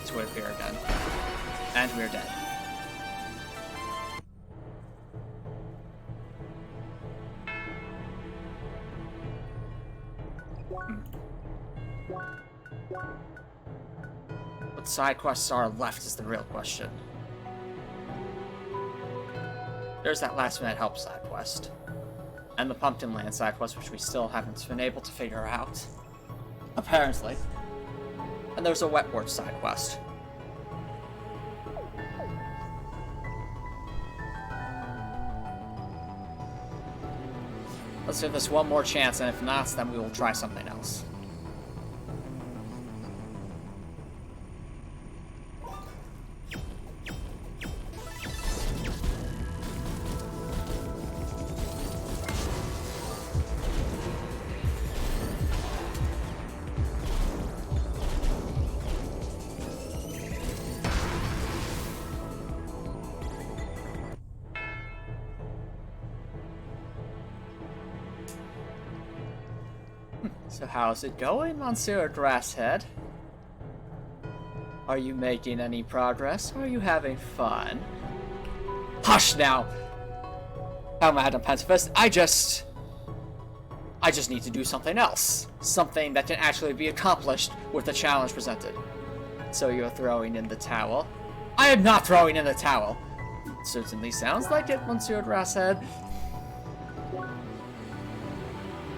So we are dead. And we are dead. What side quests are left is the real question. There's that last minute help side quest. And the Pumpkin Land side quest, which we still haven't been able to figure out. Apparently. And there's a Wetboard side quest. Let's give this one more chance, and if not, then we will try something else. So how's it going, Monsieur Grasshead? Are you making any progress? Are you having fun? Hush now! Oh, Madam Pacifist, I just need to do something else. Something that can actually be accomplished with the challenge presented. So you're throwing in the towel? I am not throwing in the towel! It certainly sounds like it, Monsieur Grasshead.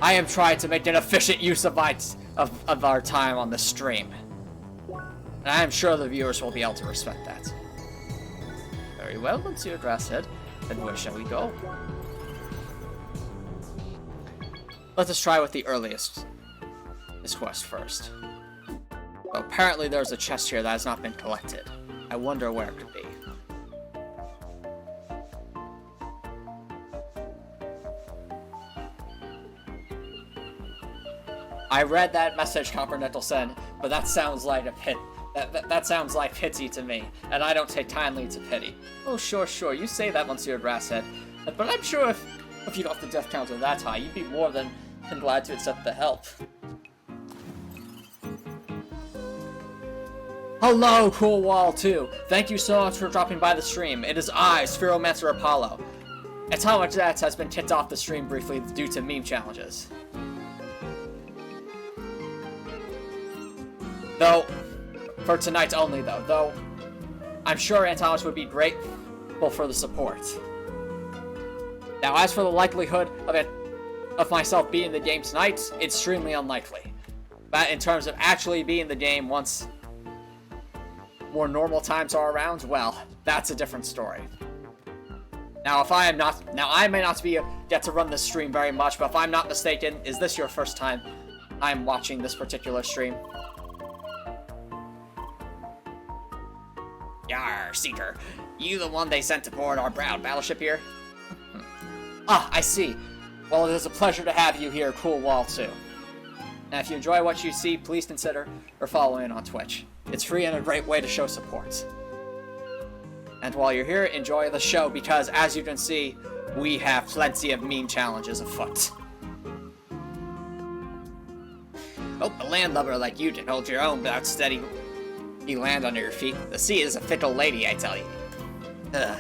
I am trying to make an efficient use of our time on the stream. And I am sure the viewers will be able to respect that. Very well, Monsieur Grasshead. Then where shall we go? Let us try with the earliest this quest first. Well, apparently there's a chest here that has not been collected. I wonder where it could be. I read that message Coppernetal sent, but that sounds like a pit. That sounds like pity to me, and I don't take kindly to pity. Oh, sure, you say that, Monsieur Brasshead, but I'm sure if you got the death counter that high, you'd be more than glad to accept the help. Hello, Cool Wall 2. Thank you so much for dropping by the stream. It is I, Spheromancer Apollo. Antomicx has been kicked off the stream briefly due to meme challenges. Though, for tonight only though, I'm sure Antomicx would be grateful for the support. Now, as for the likelihood of myself being in the game tonight, it's extremely unlikely. But in terms of actually being in the game once more normal times are around, well, that's a different story. Now, I may not get to run this stream very much, but if I'm not mistaken, is this your first time I'm watching this particular stream? Yar, Seeker. You the one they sent to board our brown battleship here? Ah, I see. Well, it is a pleasure to have you here, Cool Wall 2. Now, if you enjoy what you see, please consider following on Twitch. It's free and a great way to show support. And while you're here, enjoy the show, because as you can see, we have plenty of meme challenges afoot. Hope a landlubber like you can hold your own without steady land under your feet. The sea is a fickle lady, I tell you. Ugh.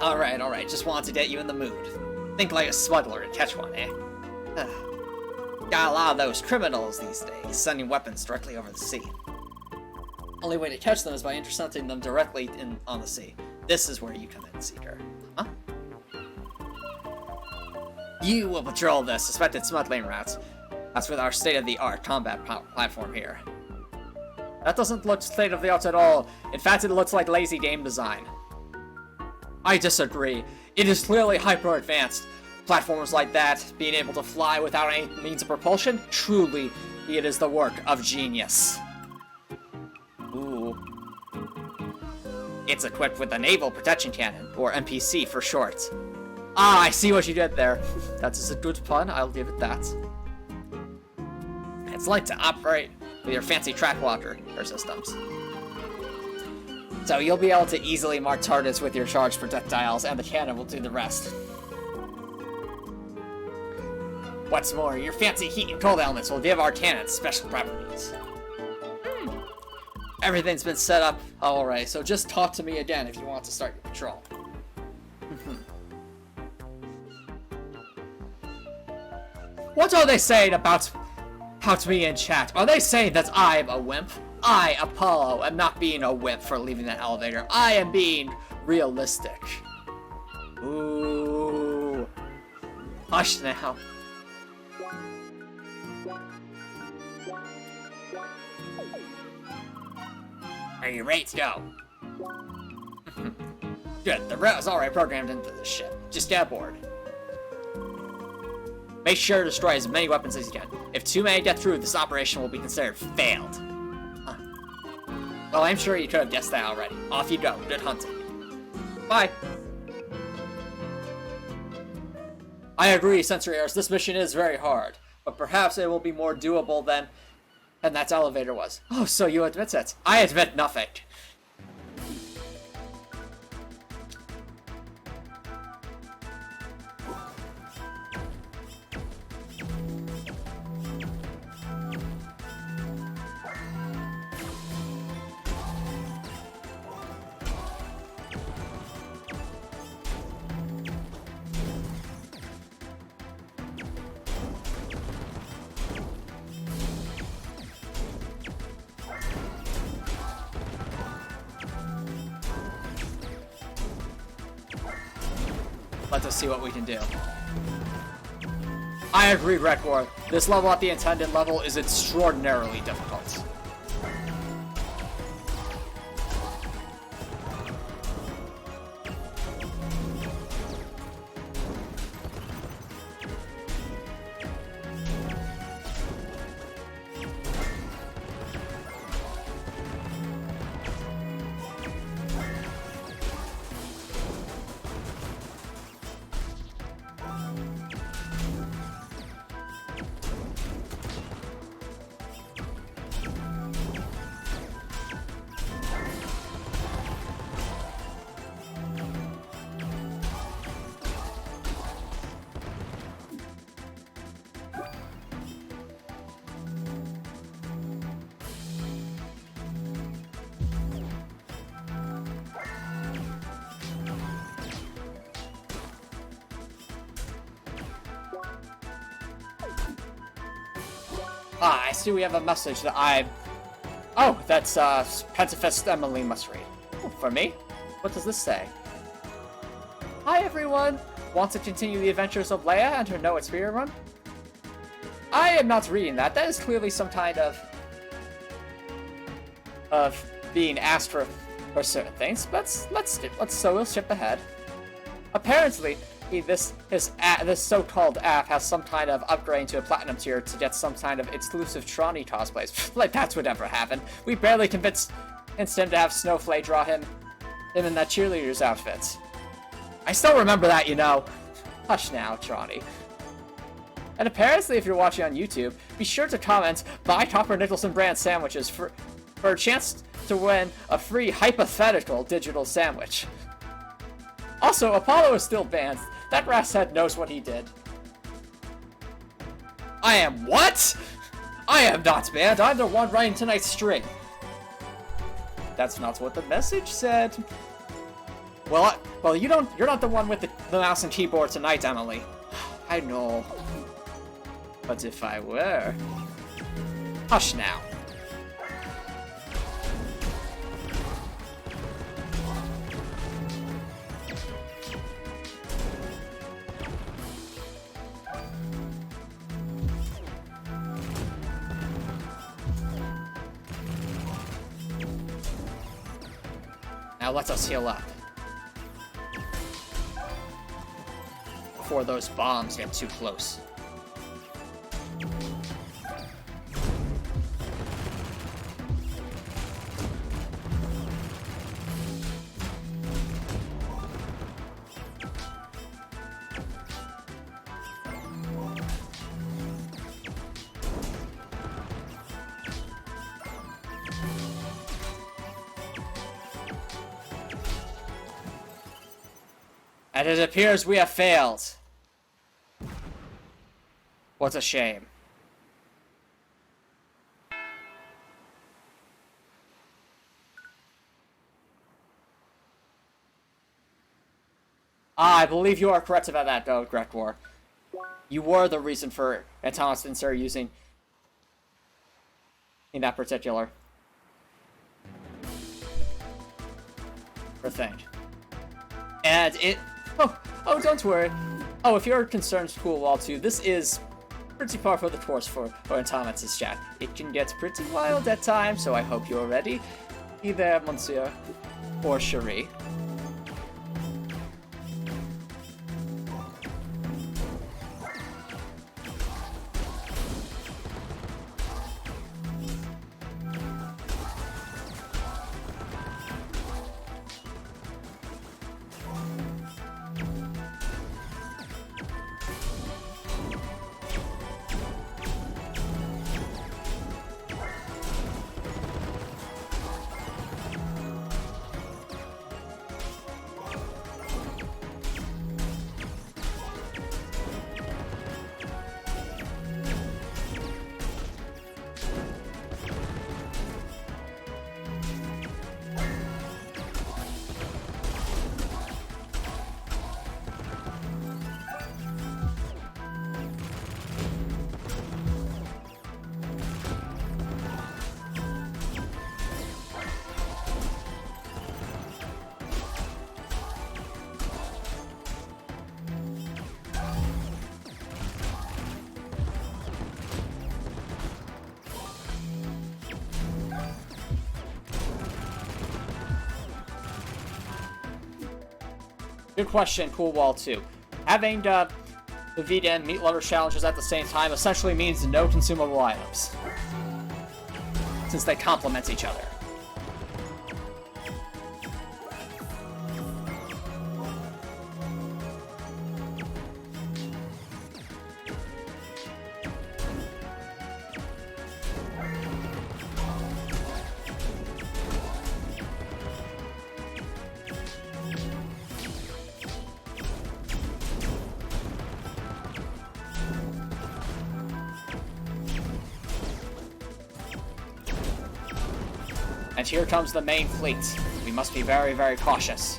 Alright, just wanted to get you in the mood. Think like a smuggler and catch one, eh? Got a lot of those criminals these days, sending weapons directly over the sea. Only way to catch them is by intercepting them directly on the sea. This is where you come in, Seeker. Huh? You will patrol the suspected smuggling routes. That's with our state-of-the-art combat platform here. That doesn't look state-of-the-art at all. In fact, it looks like lazy game design. I disagree. It is clearly hyper-advanced. Platforms like that, being able to fly without any means of propulsion, truly, it is the work of genius. Ooh. It's equipped with a Naval Protection Cannon, or NPC for short. Ah, I see what you did there. That is a good pun, I'll give it that. It's like to operate with your fancy track walker systems. So you'll be able to easily mark targets with your charged projectiles, and the cannon will do the rest. What's more, your fancy heat and cold elements will give our cannons special properties. Everything's been set up alright, so just talk to me again if you want to start your patrol. What are they saying about me in chat? Are they saying that I'm a wimp? I, Apollo, am not being a wimp for leaving that elevator. I am being realistic. Ooh. Hush now. Are you ready to go? Good, the route is already programmed into the ship. Just get aboard. Make sure to destroy as many weapons as you can. If too many get through, this operation will be considered failed. Huh. Well, I'm sure you could have guessed that already. Off you go. Good hunting. Bye. I agree, Sensory Errors. This mission is very hard, but perhaps it will be more doable than that elevator was. Oh, so you admit it. I admit nothing. Let us see what we can do. I agree, Rekor. This level at the intended level is extraordinarily difficult. Ah, I see we have a message that I... Oh, that's, Pentafest Emily must read. Oh, for me? What does this say? Hi, everyone! Want to continue the adventures of Leia and her No EXP run? I am not reading that. That is clearly some kind of being asked for certain things. But so we'll skip ahead. Apparently, this so-called app has some kind of upgrade to a platinum tier to get some kind of exclusive Tronny cosplays. Like that would never happen. We barely convinced him to have Snowflake draw him in that cheerleader's outfit. I still remember that, you know. Hush now, Tronny. And apparently, if you're watching on YouTube, be sure to comment "Buy Topper Nicholson brand sandwiches" for a chance to win a free hypothetical digital sandwich. Also, Apollo is still banned. That rat's head knows what he did. I am what? I am not banned. I'm the one writing tonight's string. That's not what the message said. Well, you're not the one with the mouse and keyboard tonight, Emily. I know. But if I were... Hush now. Now let us heal up. Before those bombs get too close. And it appears we have failed. What a shame. I believe you are correct about that, though, Gretwar. You were the reason for Antomicx didn't start using in that particular thing. And it... Oh, don't worry. Oh, if you're concerned, Cool Wall 2, this is pretty par for the course for Antomicx's chat. It can get pretty wild at times, so I hope you're ready. Be there, Monsieur. Or Cherie. Good question, Cool Wall 2. Having the Vita and Meat Lover challenges at the same time essentially means no consumable items, since they complement each other. And here comes the main fleet. We must be very, very cautious.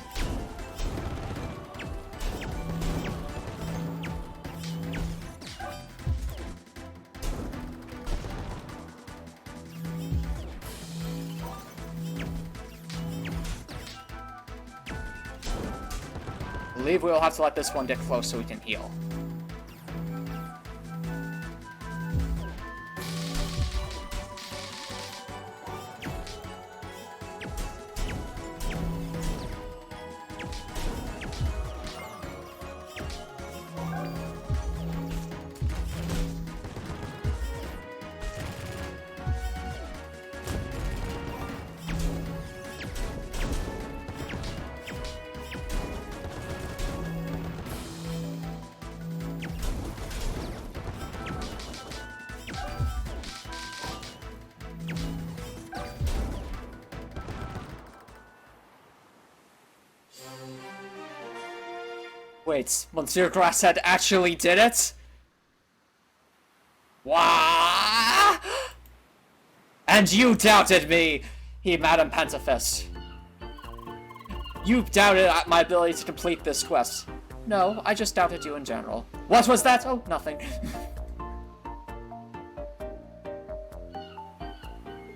believe we'll have to let this one get close so we can heal. Wait, Monsieur Grasshead actually did it? Wah! And you doubted me, Madam Pentafist. You doubted my ability to complete this quest. No, I just doubted you in general. What was that? Oh, nothing.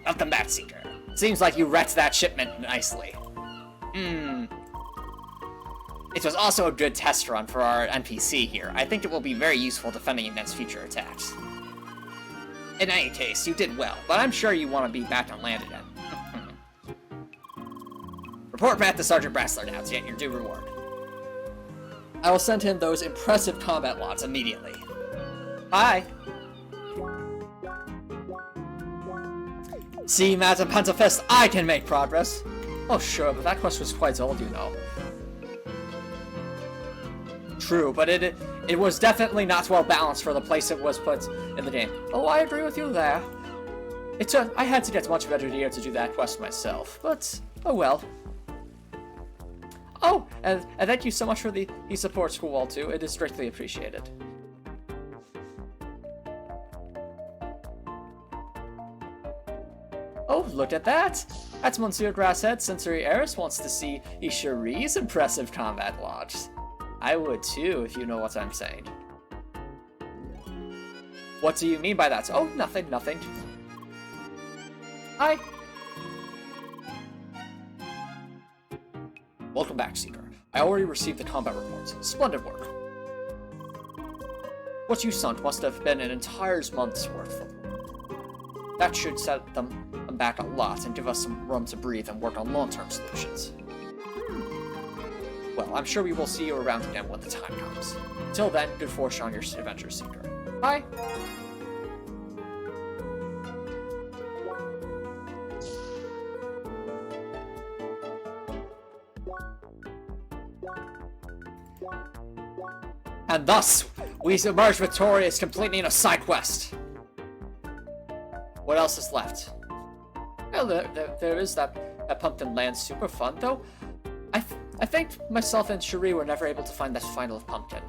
Welcome back, Seeker. Seems like you wrecked that shipment nicely. It was also a good test run for our NPC here. I think it will be very useful defending against future attacks. In any case, you did well, but I'm sure you want to be back on land again. Report back to Sergeant Brassler now to get your due reward. I will send him those impressive combat logs immediately. Hi! See, Madam Pentafist, I can make progress! Oh sure, but that quest was quite old, you know. True, but it was definitely not well balanced for the place it was put in the game. Oh, I agree with you there. I had to get much better gear to do that quest myself, but oh well. Oh, and thank you so much for the support, Schoolwall too. It is greatly appreciated. Oh, look at that! That's Monsieur Grasshead. Sensory Heiress wants to see Ishiri's impressive combat logs. I would too, if you know what I'm saying. What do you mean by that? Oh, nothing, nothing. Hi. Welcome back, Seeker. I already received the combat reports. Splendid work. What you sunk must have been an entire month's worth of work. That should set them back a lot and give us some room to breathe and work on long-term solutions. Well, I'm sure we will see you around again when the time comes. Until then, good fortune on your adventure, Seeker. Bye! And thus, we emerge victorious, completing a side quest. What else is left? Well, there is that Pumpkin Land Superfun, though. I think myself and Cherie were never able to find that final pumpkin.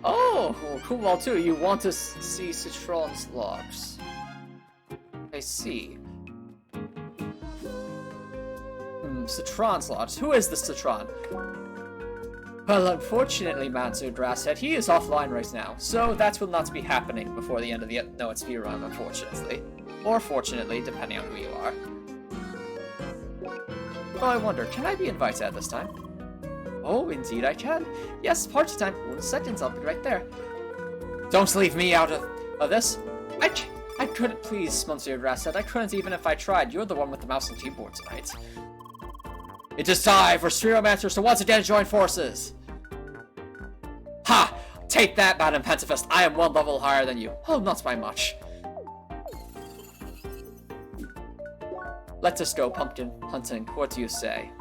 Oh, cool too. You want to see Citron's logs. I see. Citron's logs. Who is this Citron? Well, unfortunately, Monsieur Grasshead, he is offline right now, so that will not be happening before the end of the No EXP run, unfortunately. Or fortunately, depending on who you are. Oh, I wonder, can I be invited at this time? Oh, indeed I can. Yes, party time. 1 second, I'll be right there. Don't leave me out of this. I couldn't, please, Monsieur Grasshead. I couldn't even if I tried. You're the one with the mouse and keyboard tonight. It is time for Spheromancers to once again join forces. Ha! Take that, Madam Pentafist. I am 1 level higher than you. Oh, not by much. Let us go pumpkin hunting. What do you say?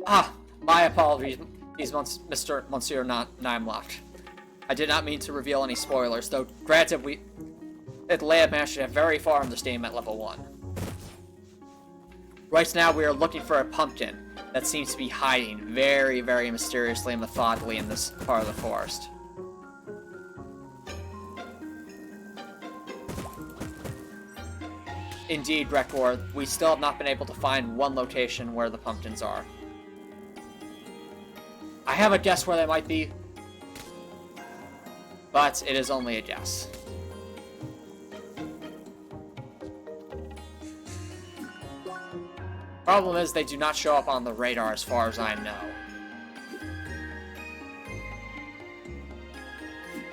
Ah, my apologies, Monsieur Nimlock. I did not mean to reveal any spoilers, though granted Leia managed to get very far in this game at level 1. Right now we are looking for a pumpkin that seems to be hiding very, very mysteriously and methodically in this part of the forest. Indeed, Rekor, we still have not been able to find one location where the pumpkins are. I have a guess where they might be, but it is only a guess. Problem is, they do not show up on the radar as far as I know.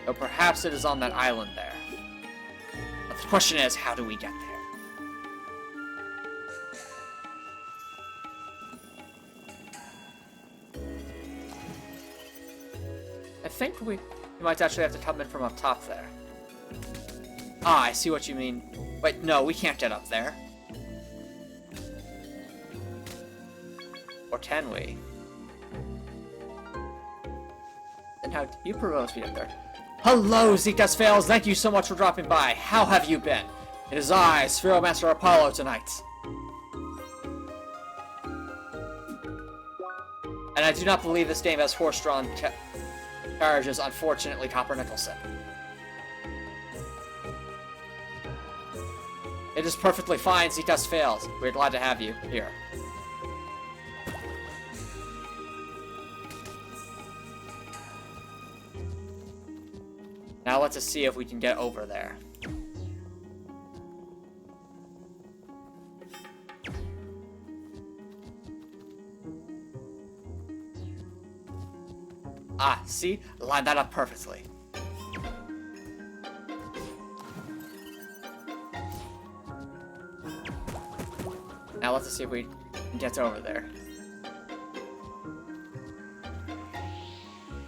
So perhaps it is on that island there. But the question is, how do we get there? I think we might actually have to come in from up top there. Ah, I see what you mean. Wait, no, we can't get up there. Or can we? Then how do you propose we get there? Hello, Zetas Fails! Thank you so much for dropping by. How have you been? It is I, Spheromaster Apollo, tonight. And I do not believe this game has horse-drawn carriages, unfortunately, Copper Nicholson. It is perfectly fine, Zetas Fails. We're glad to have you here. Now let's see if we can get over there. Ah, see? Line that up perfectly. Now let's see if we can get over there.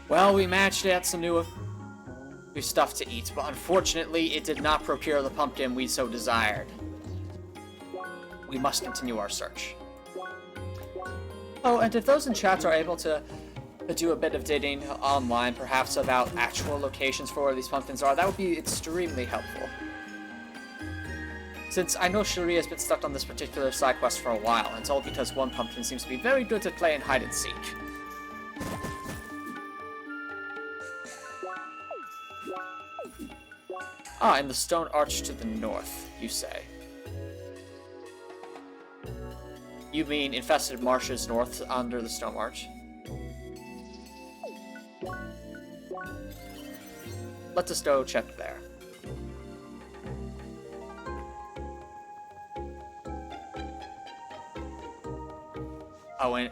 Well, we managed to get some new stuff to eat, but unfortunately it did not procure the pumpkin we so desired. We must continue our search. Oh, and if those in chat are able to do a bit of digging online, perhaps about actual locations for where these pumpkins are, that would be extremely helpful. Since I know Cherie has been stuck on this particular side quest for a while, and it's all because one pumpkin seems to be very good at playing hide and seek. Ah, and the stone arch to the north, you say. You mean infested marshes north under the stone arch? Let us go check there. Oh, in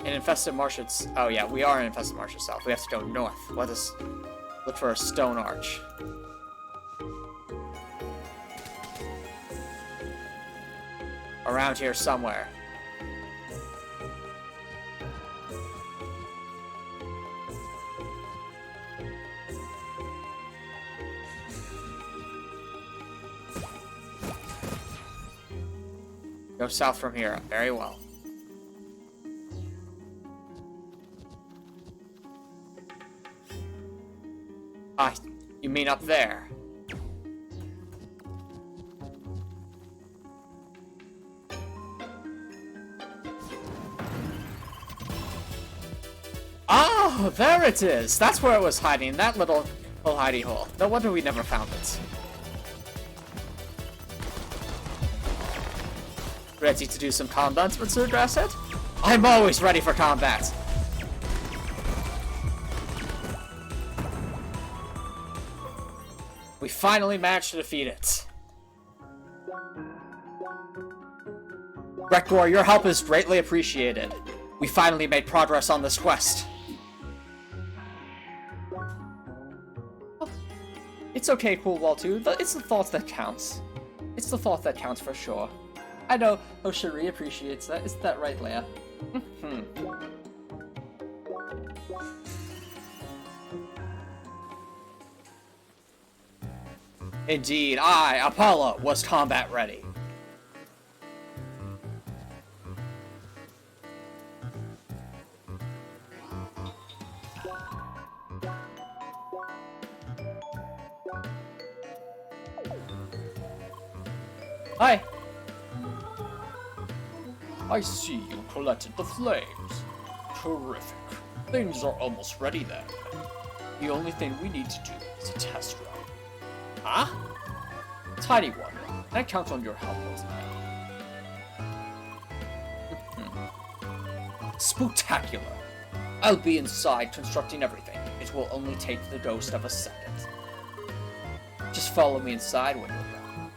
infested marshes. Oh yeah, we are in infested marshes south. We have to go north. Let us look for a stone arch. Around here somewhere. Go south from here. Very well. Ah, you mean up there? Oh, there it is! That's where it was hiding, that little hidey hole. No wonder we never found it. Ready to do some combat, Mr. Grasshead? I'm always ready for combat! We finally managed to defeat it. Rekor, your help is greatly appreciated. We finally made progress on this quest. It's okay, Cool Wall 2. It's the thought that counts. It's the thought that counts for sure. I know Cherie appreciates that. Isn't that right, Leia? Indeed, I, Apollo, was combat ready. Hi. I see you collected the flames. Terrific. Things are almost ready then. The only thing we need to do is a test run. Huh? Tiny one. I count on your help, Wilson. Spooktacular. I'll be inside constructing everything. It will only take the ghost of a second. Just follow me inside when you're done.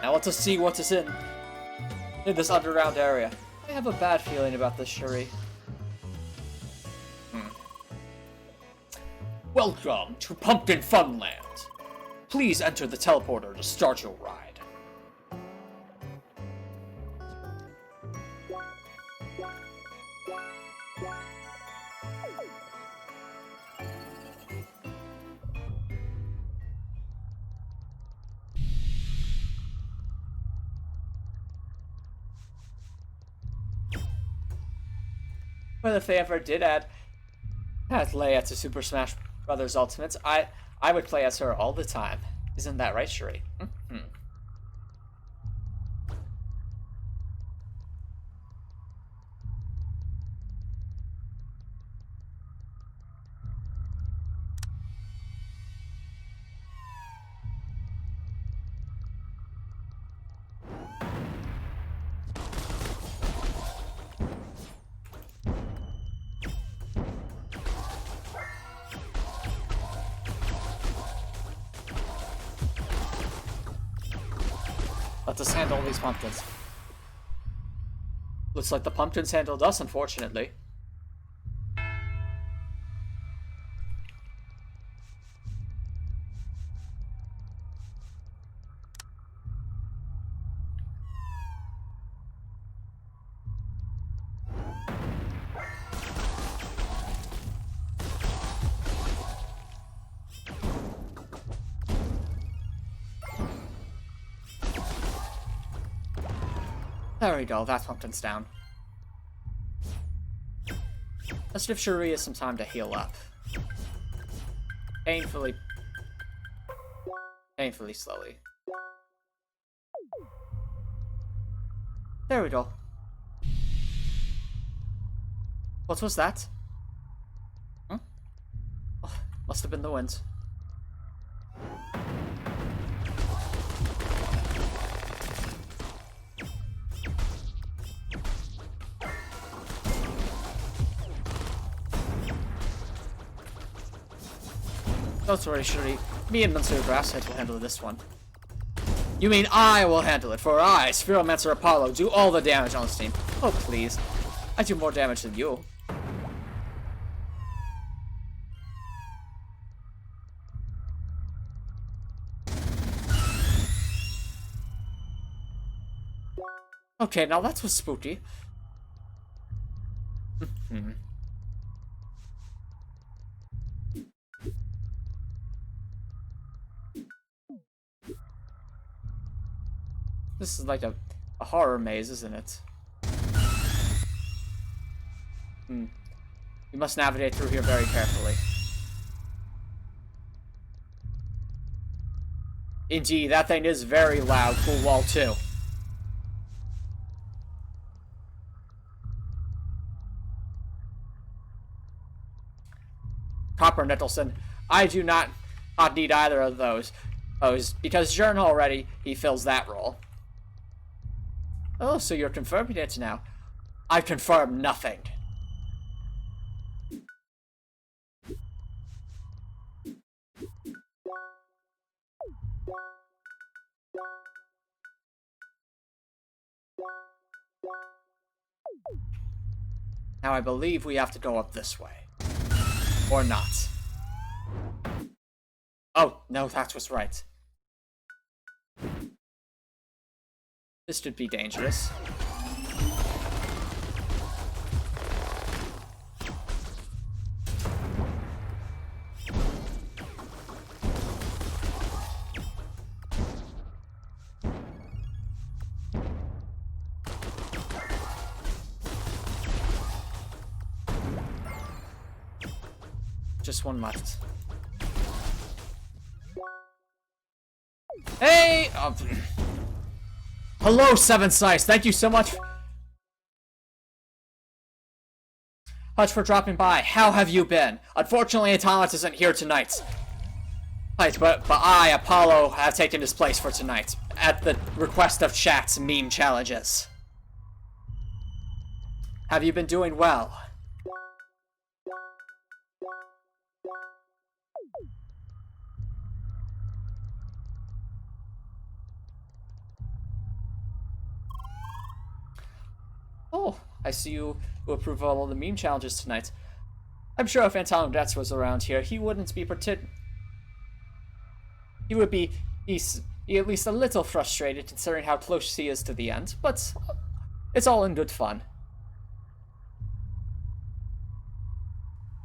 Now let us see what is in this underground area. I have a bad feeling about this, Shuri. Welcome to Pumpkin Funland. Please enter the teleporter to start your ride. Well, if they ever did add Leia to Super Smash Brothers Ultimates, I would play as her all the time. Isn't that right, Shuri? Mm-hmm. Let us handle these pumpkins. Looks like the pumpkins handled us, unfortunately. There we go, that pumpkin's down. Let's give Shuri some time to heal up. Painfully slowly. There we go. What was that? Huh? Oh, must have been the wind. Don't worry, Shuri. Me and Monsieur Grasshead will handle this one. You mean I will handle it, for I, Spheromancer Apollo, do all the damage on this team. Oh, please. I do more damage than you. Okay, now that was spooky. This is like a horror maze, isn't it? You must navigate through here very carefully. Indeed, that thing is very loud. Cool wall, too. Copper Nettleson. I do not need either of those. Because Jern already, he fills that role. Oh, so you're confirming it now. I confirm nothing. Now I believe we have to go up this way. Or not. Oh, no, that was right. This could be dangerous. Just one left. Hey! Hello, Seven Size. Thank you so much. much for dropping by. How have you been? Unfortunately, Antomicx isn't here tonight. Right, but I, Apollo, have taken his place for tonight, at the request of chat's meme challenges. Have you been doing well? Oh, I see you approve of all the meme challenges tonight. I'm sure if Antomicx was around here, he wouldn't be He would be at least a little frustrated considering how close he is to the end, but it's all in good fun.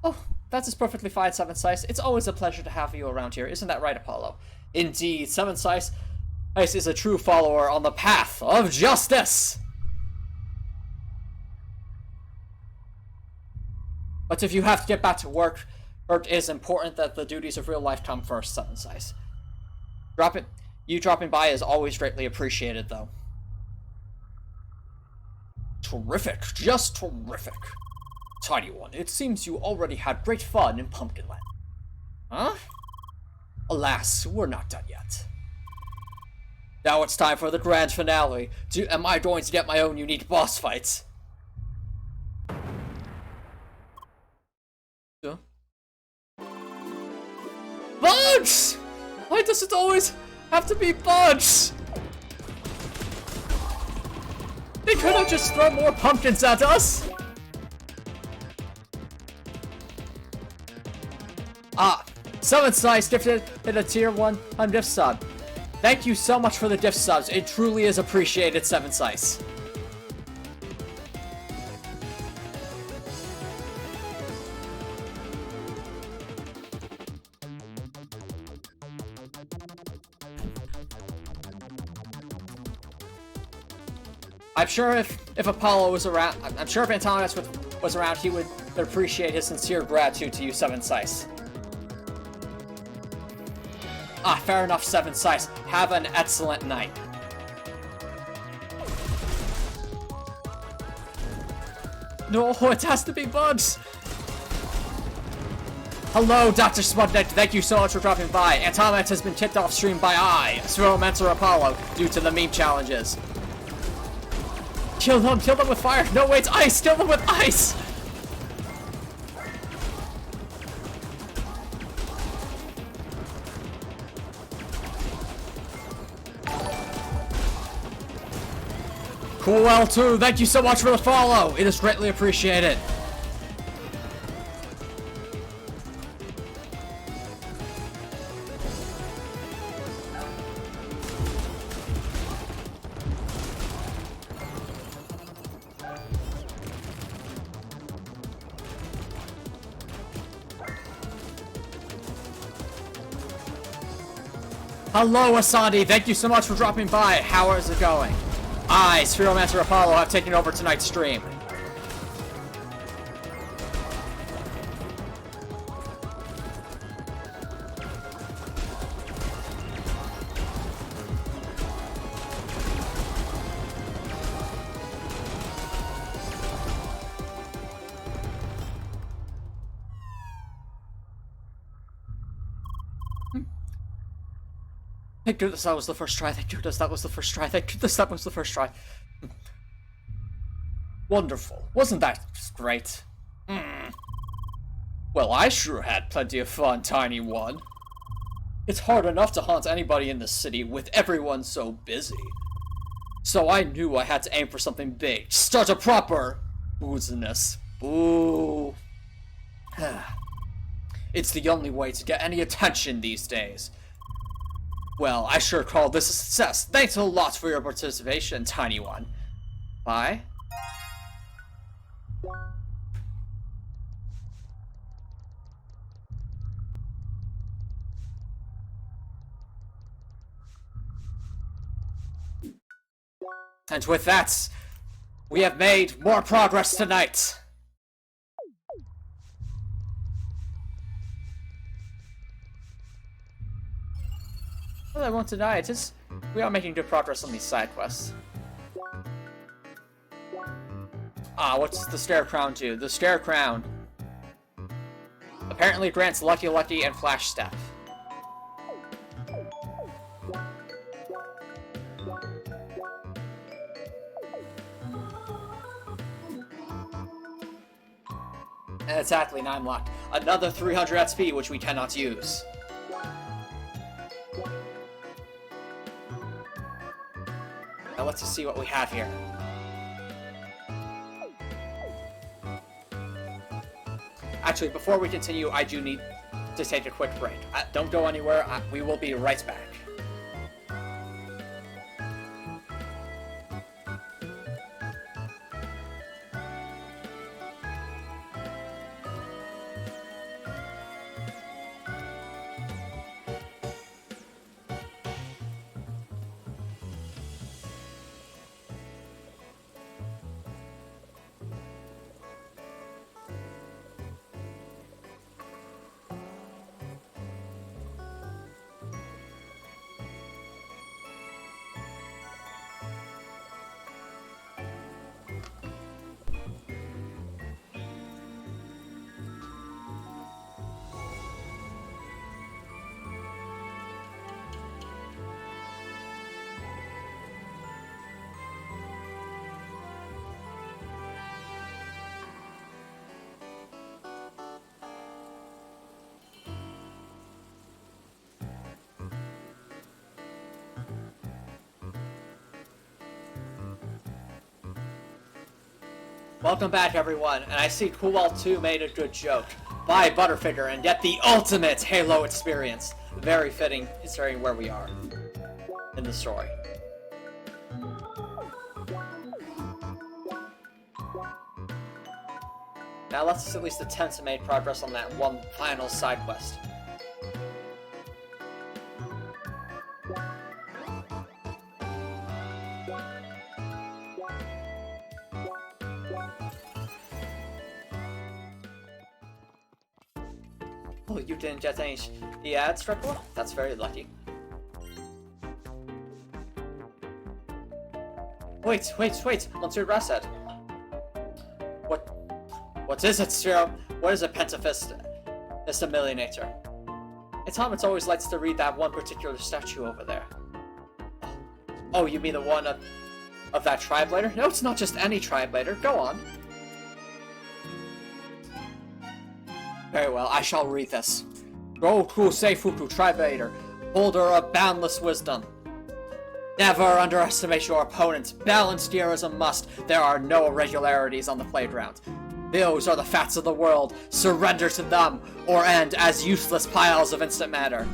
Oh, that is perfectly fine, Seven Size. It's always a pleasure to have you around here, isn't that right, Apollo? Indeed, Seven Size is a true follower on the path of justice! But if you have to get back to work, it is important that the duties of real life come first, Seven Size. You dropping by is always greatly appreciated, though. Terrific, just terrific. Tiny One, it seems you already had great fun in Pumpkinland. Huh? Alas, we're not done yet. Now it's time for the grand finale. Am I going to get my own unique boss fights? Huh? Bugs! Why does it always have to be bugs? They could have just thrown more pumpkins at us! Ah, Seven Size gifted a tier 1 gift sub. Thank you so much for the gift subs. It truly is appreciated, Seven Size. I'm sure if Apollo was around, I'm sure if Antomicx was around, he would appreciate his sincere gratitude to you, Seven Size. Ah, fair enough, Seven Size. Have an excellent night. No, it has to be bugs. Hello, Dr. Smudneck. Thank you so much for dropping by. Antomicx has been kicked off stream by Superfun Apollo, due to the meme challenges. Kill them with fire. No, wait, it's ice. Kill them with ice. Cool L2, thank you so much for the follow. It is greatly appreciated. Hello, Asadi. Thank you so much for dropping by. How is it going? I, Spheromancer Apollo, have taken over tonight's stream. Thank goodness that was the first try. Thank goodness that was the first try. Thank goodness that was the first try. Wonderful. Wasn't that great? Well, I sure had plenty of fun, Tiny One. It's hard enough to haunt anybody in the city with everyone so busy. So I knew I had to aim for something big. Start a proper booziness. Boo. It's the only way to get any attention these days. Well, I sure call this a success. Thanks a lot for your participation, Tiny One. Bye. And with that, we have made more progress tonight. Well, I won't deny it. We are making good progress on these side quests. Ah, what's the Stare Crown do? The Stare Crown apparently grants Lucky Lucky and Flash Step. And exactly, 9 locked. Another 300 XP, which we cannot use. Now let's just see what we have here. Actually, before we continue, I do need to take a quick break. Don't go anywhere. We will be right back. Welcome back, everyone, and I see Cool2 made a good joke. Buy Butterfinger and get the ultimate Halo experience. Very fitting, considering where we are in the story. Now let's at least attempt to make progress on that one final side quest. Oh, you didn't get any the ads record? That's very lucky. Wait! Monsieur Rasset. What is it, Spiro? What is a pentafist? It's a millionator. Antomicx always likes to read that one particular statue over there. Oh, you mean the one of that tribe leader? No, it's not just any tribe leader. Go on. Very well, I shall read this. Goku Seifuku, tribe leader, holder of boundless wisdom. Never underestimate your opponent. Balanced gear is a must. There are no irregularities on the playground. Those are the facts of the world. Surrender to them, or end as useless piles of instant matter.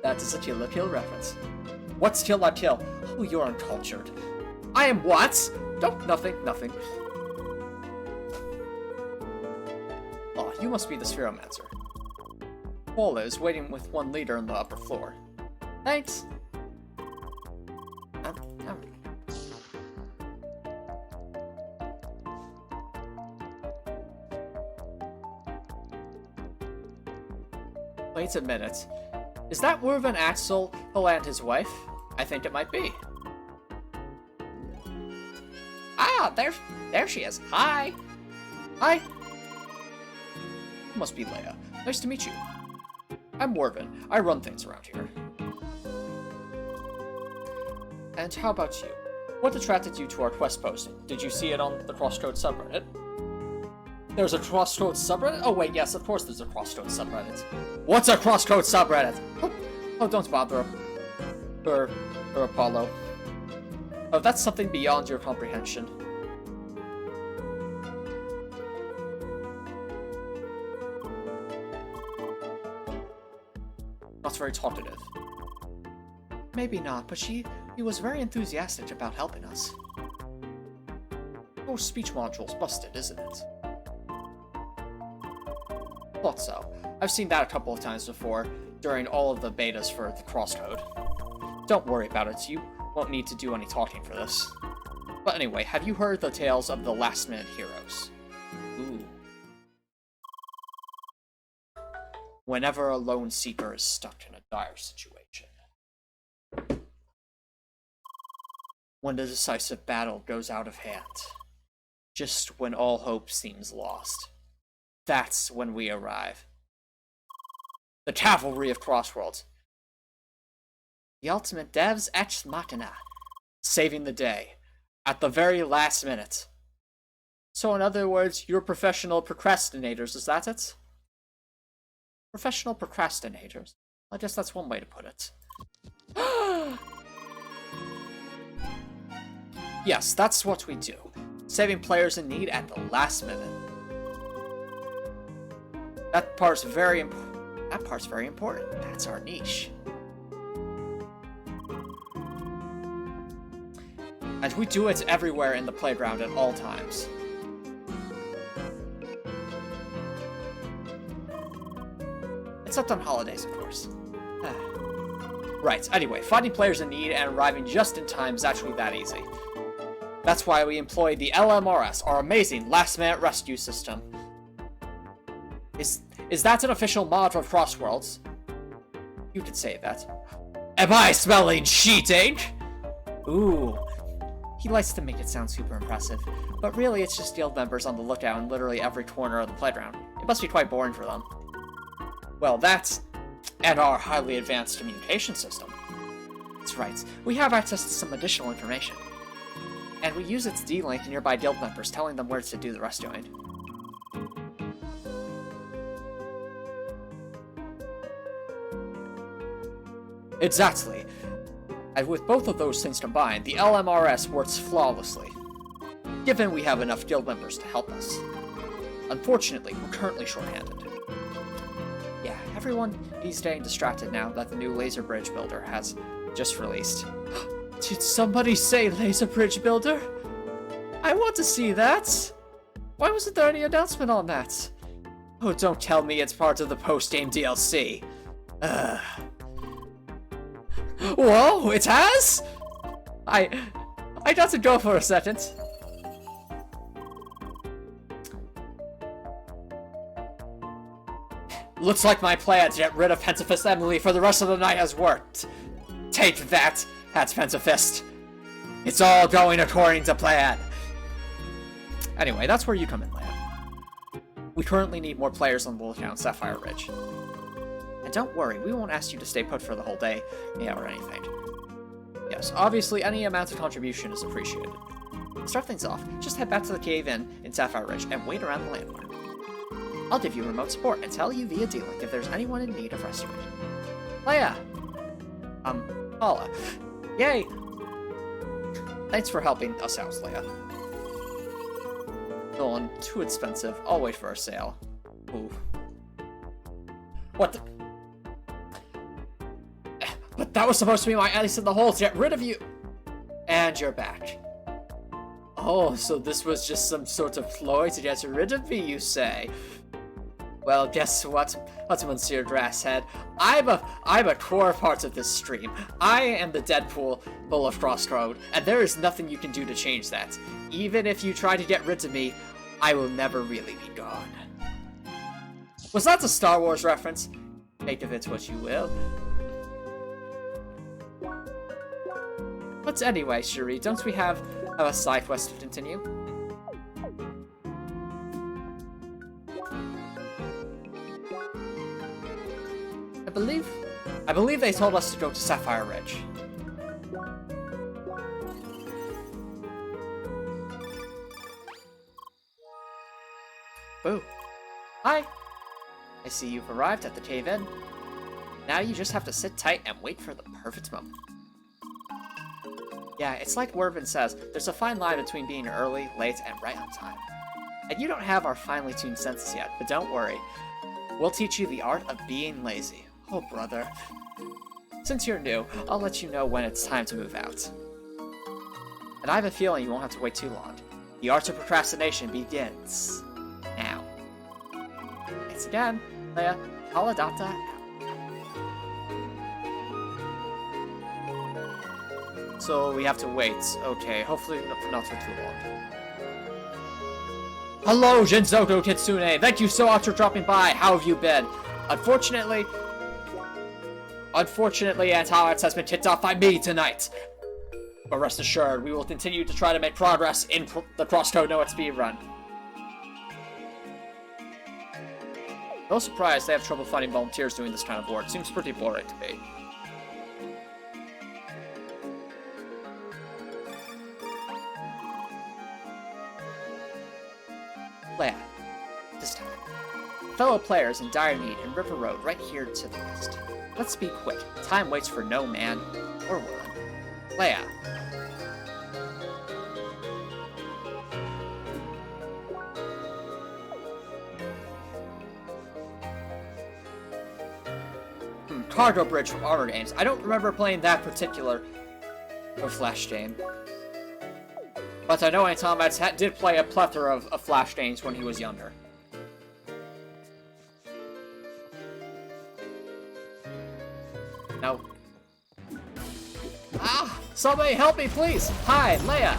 That is a Kill la Kill reference. What's Kill la Kill? Oh, you're uncultured. I am what? Don't, nothing. Oh, you must be the Spheromancer. Paula is waiting with one leader on the upper floor. Thanks. Wait a minute. Is that Werven Axel and his wife? I think it might be. Ah, there she is. Hi. Hi. Must be Leia. Nice to meet you. I'm Werven. I run things around here. And how about you? What attracted you to our quest posting? Did you see it on the CrossCode subreddit? There's a CrossCode subreddit? Oh wait, yes, of course there's a CrossCode subreddit. What's a CrossCode subreddit? Oh, don't bother. Or Apollo. Oh, that's something beyond your comprehension. Not very talkative. Maybe not, but he was very enthusiastic about helping us. Your speech module's busted, isn't it? Thought so. I've seen that a couple of times before, during all of the betas for the CrossCode. Don't worry about it, you won't need to do any talking for this. But anyway, have you heard the tales of the last-minute heroes? Ooh. Whenever a lone seeker is stuck in a dire situation. When the decisive battle goes out of hand. Just when all hope seems lost. That's when we arrive. The cavalry of Crossworlds. The ultimate devs ex machina. Saving the day. At the very last minute. So in other words, you're professional procrastinators, is that it? Professional procrastinators. I guess that's one way to put it. Yes, that's what we do. Saving players in need at the last minute. That part's very important. That's our niche. And we do it everywhere in the playground at all times. Except on holidays, of course. Right, anyway, finding players in need and arriving just in time is actually that easy. That's why we employ the LMRS, our amazing last-minute rescue system. Is that an official mod for Crossworlds? You could say that. Am I smelling cheating? Ooh. He likes to make it sound super impressive, but really it's just guild members on the lookout in literally every corner of the playground. It must be quite boring for them. Well, that's... and our highly advanced communication system. That's right, we have access to some additional information. And we use its D-Link to nearby guild members, telling them where to do the rescuing. Exactly. And with both of those things combined, the LMRS works flawlessly, given we have enough guild members to help us. Unfortunately, we're currently short-handed. Yeah, everyone is getting distracted now that the new laser bridge builder has just released. Did somebody say laser bridge builder? I want to see that! Why wasn't there any announcement on that? Oh, don't tell me it's part of the post-game DLC. Whoa, it has? I got to go for a second. Looks like my plan to get rid of Pentafist Emily for the rest of the night has worked. Take that, that's Pentafist. It's all going according to plan. Anyway, that's where you come in, Leia. We currently need more players on the lookout on Sapphire Ridge. And don't worry, we won't ask you to stay put for the whole day, or anything. Yes, obviously any amount of contribution is appreciated. To start things off, just head back to the cave in Sapphire Ridge and wait around the landmark. I'll give you remote support and tell you via D-Link if there's anyone in need of rescuing. Leia! Paula. Yay! Thanks for helping us out, Leia. Nolan, too expensive. I'll wait for a sale. Ooh. What the... But that was supposed to be my ace in the hole to get rid of you! And you're back. Oh, so this was just some sort of ploy to get rid of me, you say? Well, guess what, Monsieur Grasshead? I'm a core part of this stream. I am the Deadpool full of CrossCode, and there is nothing you can do to change that. Even if you try to get rid of me, I will never really be gone. Was that a Star Wars reference? Make of it what you will. But anyway, Cherie, don't we have a side quest to continue? I believe they told us to go to Sapphire Ridge. Boo. Hi. I see you've arrived at the cave-in. Now you just have to sit tight and wait for the perfect moment. Yeah, it's like Wervin says, there's a fine line between being early, late, and right on time. And you don't have our finely tuned senses yet, but don't worry. We'll teach you the art of being lazy. Oh, brother. Since you're new, I'll let you know when it's time to move out. And I have a feeling you won't have to wait too long. The art of procrastination begins now. Thanks again, Leia. Paladata out. So we have to wait. Okay, hopefully not for too long. Hello, Jinzoto Kitsune! Thank you so much for dropping by! How have you been? Unfortunately, Antomicx has been kicked off by me tonight! But rest assured, we will continue to try to make progress in the CrossCode No EXP run. No surprise they have trouble finding volunteers doing this kind of work. Seems pretty boring to me. Leia, this time. Fellow players in dire need in River Road right here to the west. Let's be quick. Time waits for no man or woman. Leia. Cargo Bridge from Armor Games. I don't remember playing that particular Flash game. But I know Antomicx did play a plethora of Flash games when he was younger. No. Ah! Somebody help me, please! Hi, Leia!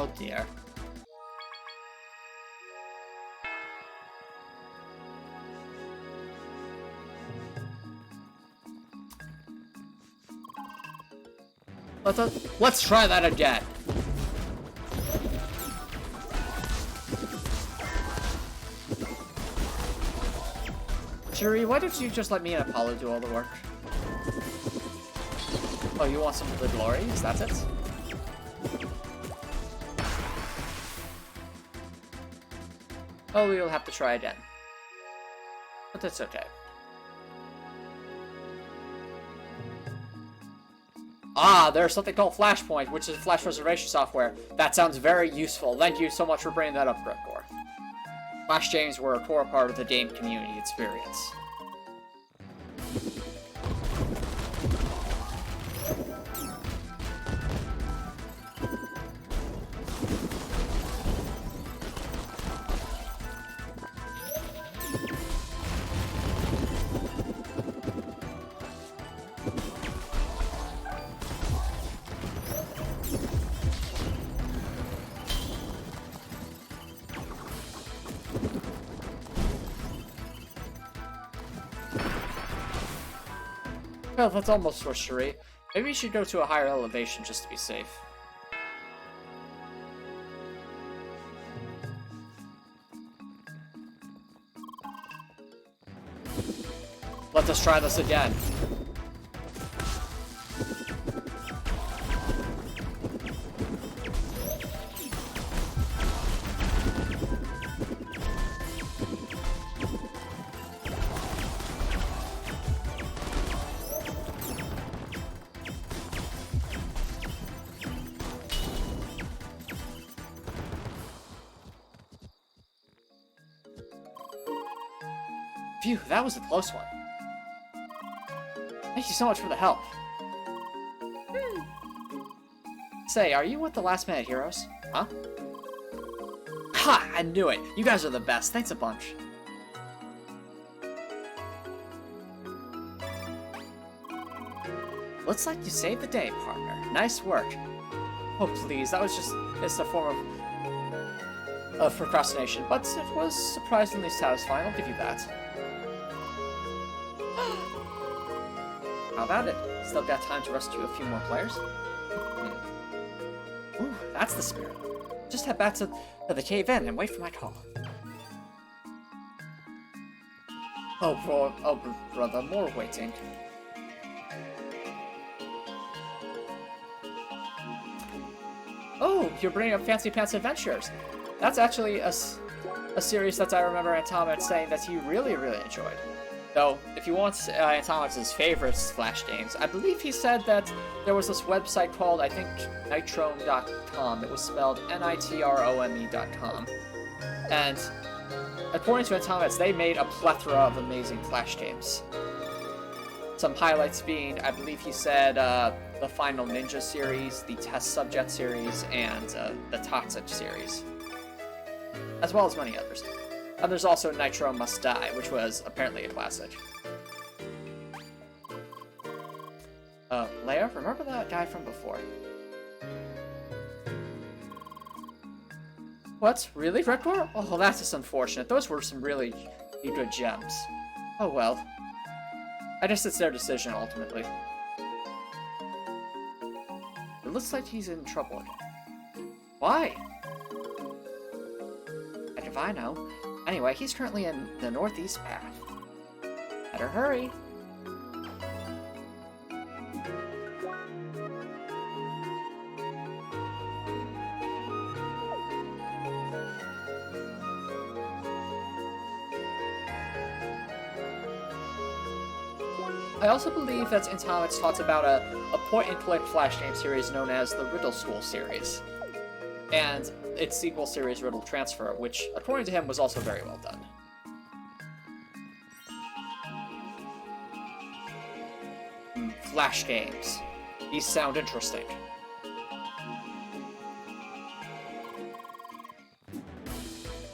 Oh dear. Let's try that again. Shuri, why don't you just let me and Apollo do all the work? Oh, you want some of the glory? Is that it? Oh, we'll have to try again. But that's okay. Ah, there's something called Flashpoint, which is Flash reservation software. That sounds very useful. Thank you so much for bringing that up, Gregor. Flash games were a core part of the game community experience. Well, that's almost sorcery. Maybe we should go to a higher elevation just to be safe. Let us try this again. Phew, that was a close one. Thank you so much for the help. Say, are you with the Last Minute Heroes? Huh? Ha! I knew it! You guys are the best. Thanks a bunch. Looks like you saved the day, partner. Nice work. Oh, please. That was just... It's a form of procrastination, but it was surprisingly satisfying. I'll give you that. How about it? Still got time to rescue a few more players? Ooh, that's the spirit. Just head back to the cave in and wait for my call. Oh, brother, more waiting. Oh, you're bringing up Fancy Pants Adventures. That's actually a series that I remember Antomicx saying that he really, really enjoyed. Though, if you want Antomicx's favorite Flash games, I believe he said that there was this website called, I think, nitrome.com. It was spelled nitrome.com. And according to Antomicx, they made a plethora of amazing Flash games. Some highlights being, I believe he said, the Final Ninja series, the Test Subject series, and the Toxic series, as well as many others. And there's also Nitro Must Die, which was apparently a classic. Leia, remember that guy from before? What? Really, Redcore? Oh, that's just unfortunate. Those were some really good gems. Oh well. I guess it's their decision, ultimately. It looks like he's in trouble again. Why? Heck if I know. Anyway, he's currently in the northeast path. Better hurry. I also believe that Antomicx talks about a point-and-click flash game series known as the Riddle School series, and its sequel series Riddle Transfer, which, according to him, was also very well done. Flash games. These sound interesting.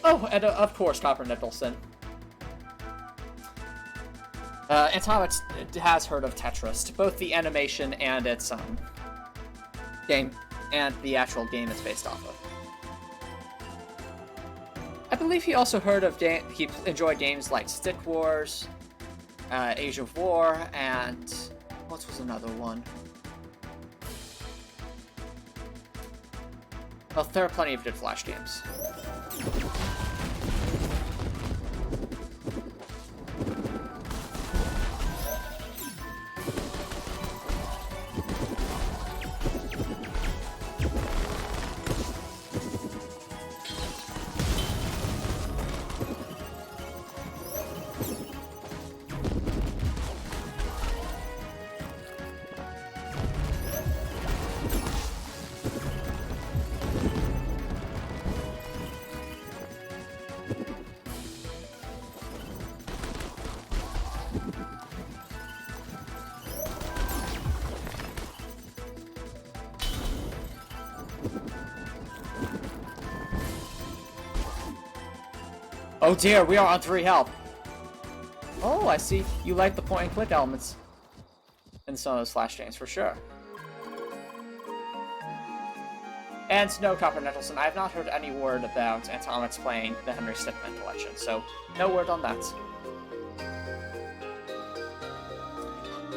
Oh, and of course, Copper Nicholson. Antomicx has heard of Tetris, both the animation and its game, and the actual game it's based off of. I believe he also heard of he enjoyed games like Stick Wars, Age of War, and what was another one? Well, there are plenty of good Flash games. Oh dear, we are on 3 health. Oh, I see. You like the point-and-click elements in some of those Flash games, for sure. And no, Copper Nicholson, I have not heard any word about Antomicx playing the Henry Stickmin collection, so no word on that.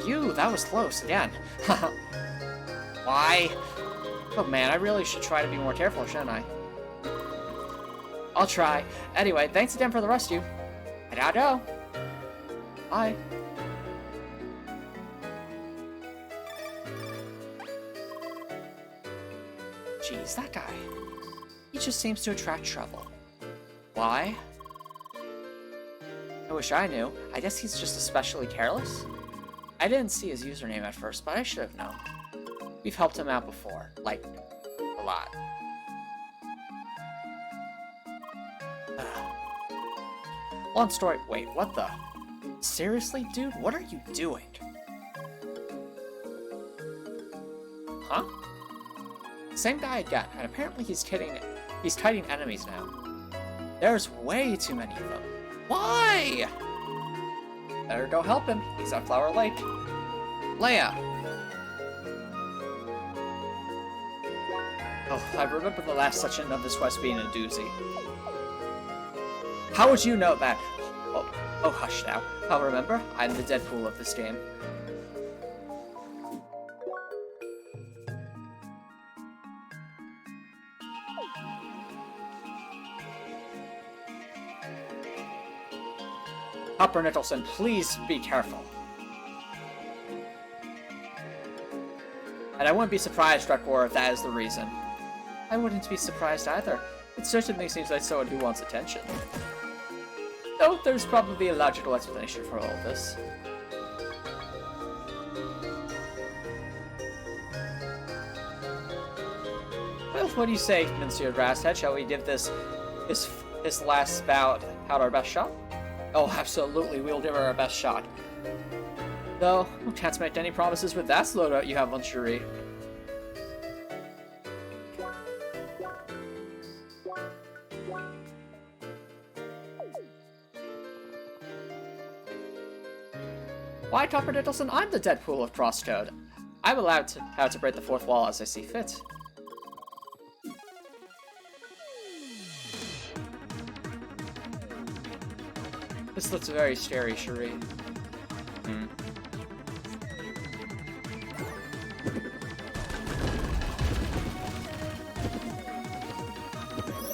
Phew, that was close, again. Why? Oh man, I really should try to be more careful, shouldn't I? I'll try. Anyway, thanks again for the rescue. I gotta go. Bye. Jeez, that guy. He just seems to attract trouble. Why? I wish I knew. I guess he's just especially careless? I didn't see his username at first, but I should have known. We've helped him out before. Like, a lot. Long story. Wait, what the? Seriously, dude? What are you doing? Huh? Same guy again, and apparently he's kiting enemies now. There's way too many of them. Why? Better go help him. He's at Flower Lake. Leia! Oh, I remember the last section of this quest being a doozy. How would you know that? Oh, hush now. I'll remember. I'm the Deadpool of this game. Copper Nicholson, please be careful. And I wouldn't be surprised, Drekor, if that is the reason. I wouldn't be surprised either. It certainly seems like someone who wants attention. Though there's probably a logical explanation for all of this. Well, what do you say, Monsieur Grasshead? Shall we give this last bout our best shot? Oh, absolutely, we'll give her our best shot. Though, we can't make any promises with that loadout you have on Shuri. Why, Copper Diddleson, I'm the Deadpool of CrossCode. I'm allowed to how to break the fourth wall as I see fit. This looks very scary, Shuri.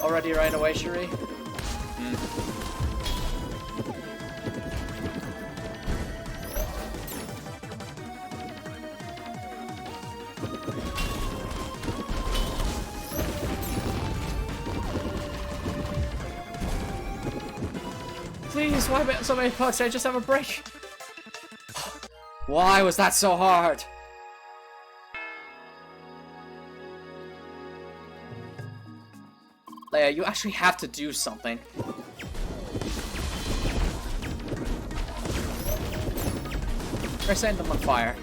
Already right away, Shuri? Please, why so many pucks? I just have a break. Why was that so hard? Leia, you actually have to do something. We're setting them on fire.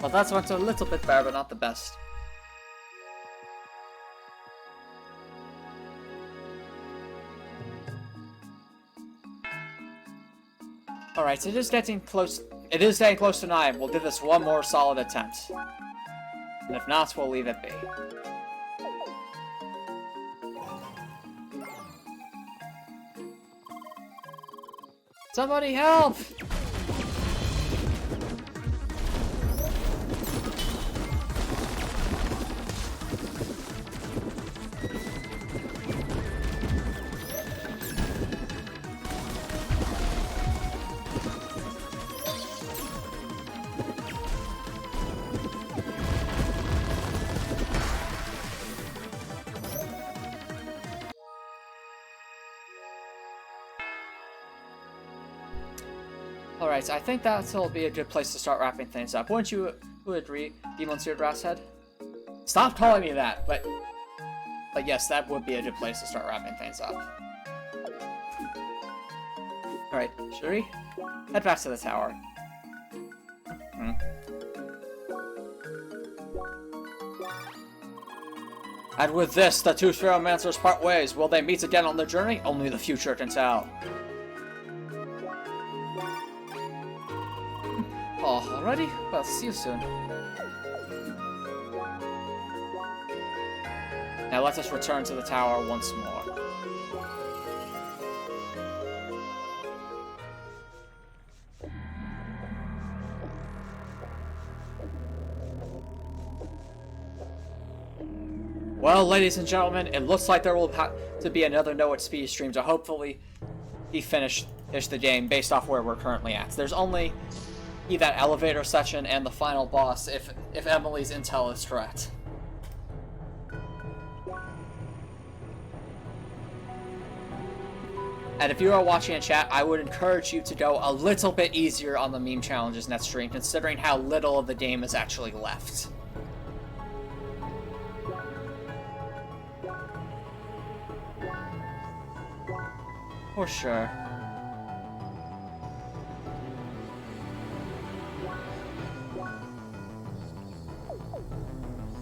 Well, that's what's a little bit better, but not the best. Alright, it is getting close. It is getting close to 9. We'll give this one more solid attempt. And if not, we'll leave it be. Somebody help! Alright, I think that'll be a good place to start wrapping things up. Wouldn't you agree, Demon Seer Grasshead? Stop calling me that, but yes, that would be a good place to start wrapping things up. Alright, Shuri, head back to the tower. And with this, the two Spheromancers part ways. Will they meet again on their journey? Only the future can tell. Oh, already? Well, see you soon. Now let us return to the tower once more. Well, ladies and gentlemen, it looks like there will have to be another No EXP stream to hopefully finish the game based off where we're currently at. There's only that elevator section and the final boss if Emily's intel is correct. And if you are watching in chat, I would encourage you to go a little bit easier on the meme challenges in that stream, considering how little of the game is actually left. For sure.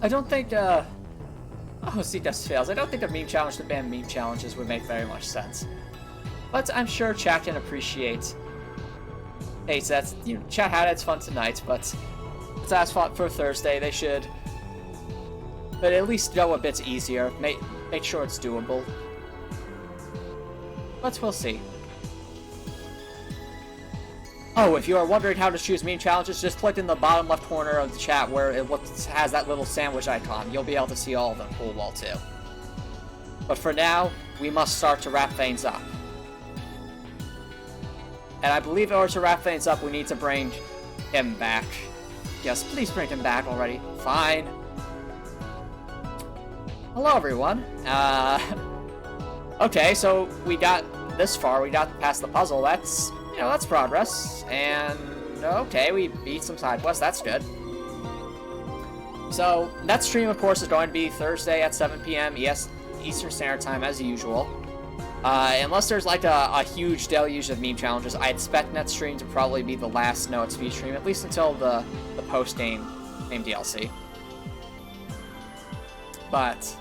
I don't think, oh, see, just fails. I don't think a meme challenge to ban meme challenges would make very much sense. But I'm sure chat can appreciate. Hey, so that's, chat had its fun tonight, but it's as fun for Thursday. They should, but at least go a bit easier. Make sure it's doable. But we'll see. Oh, if you are wondering how to choose meme challenges, just click in the bottom left corner of the chat where it has that little sandwich icon. You'll be able to see all of them. Cool wall too. But for now, we must start to wrap things up. And I believe in order to wrap things up, we need to bring him back. Yes, please bring him back already. Fine. Hello, everyone. Okay, so we got this far. We got past the puzzle. That's, you know, that's progress. And okay, we beat some side quests. That's good. So that stream, of course, is going to be Thursday at 7 p.m. Eastern Standard Time, as usual. Unless there's like a huge deluge of meme challenges, I expect that stream to probably be the last No EXP stream, at least until the post-game DLC. But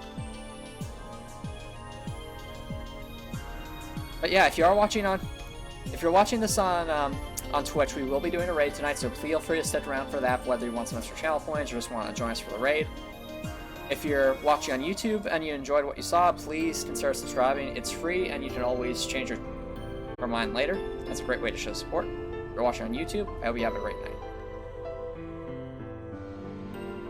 yeah, if you're watching this on Twitch, we will be doing a raid tonight, so feel free to stick around for that, whether you want some extra channel points or just want to join us for the raid. If you're watching on YouTube and you enjoyed what you saw, please consider subscribing. It's free, and you can always change your mind later. That's a great way to show support. If you're watching on YouTube, I hope you have a great night.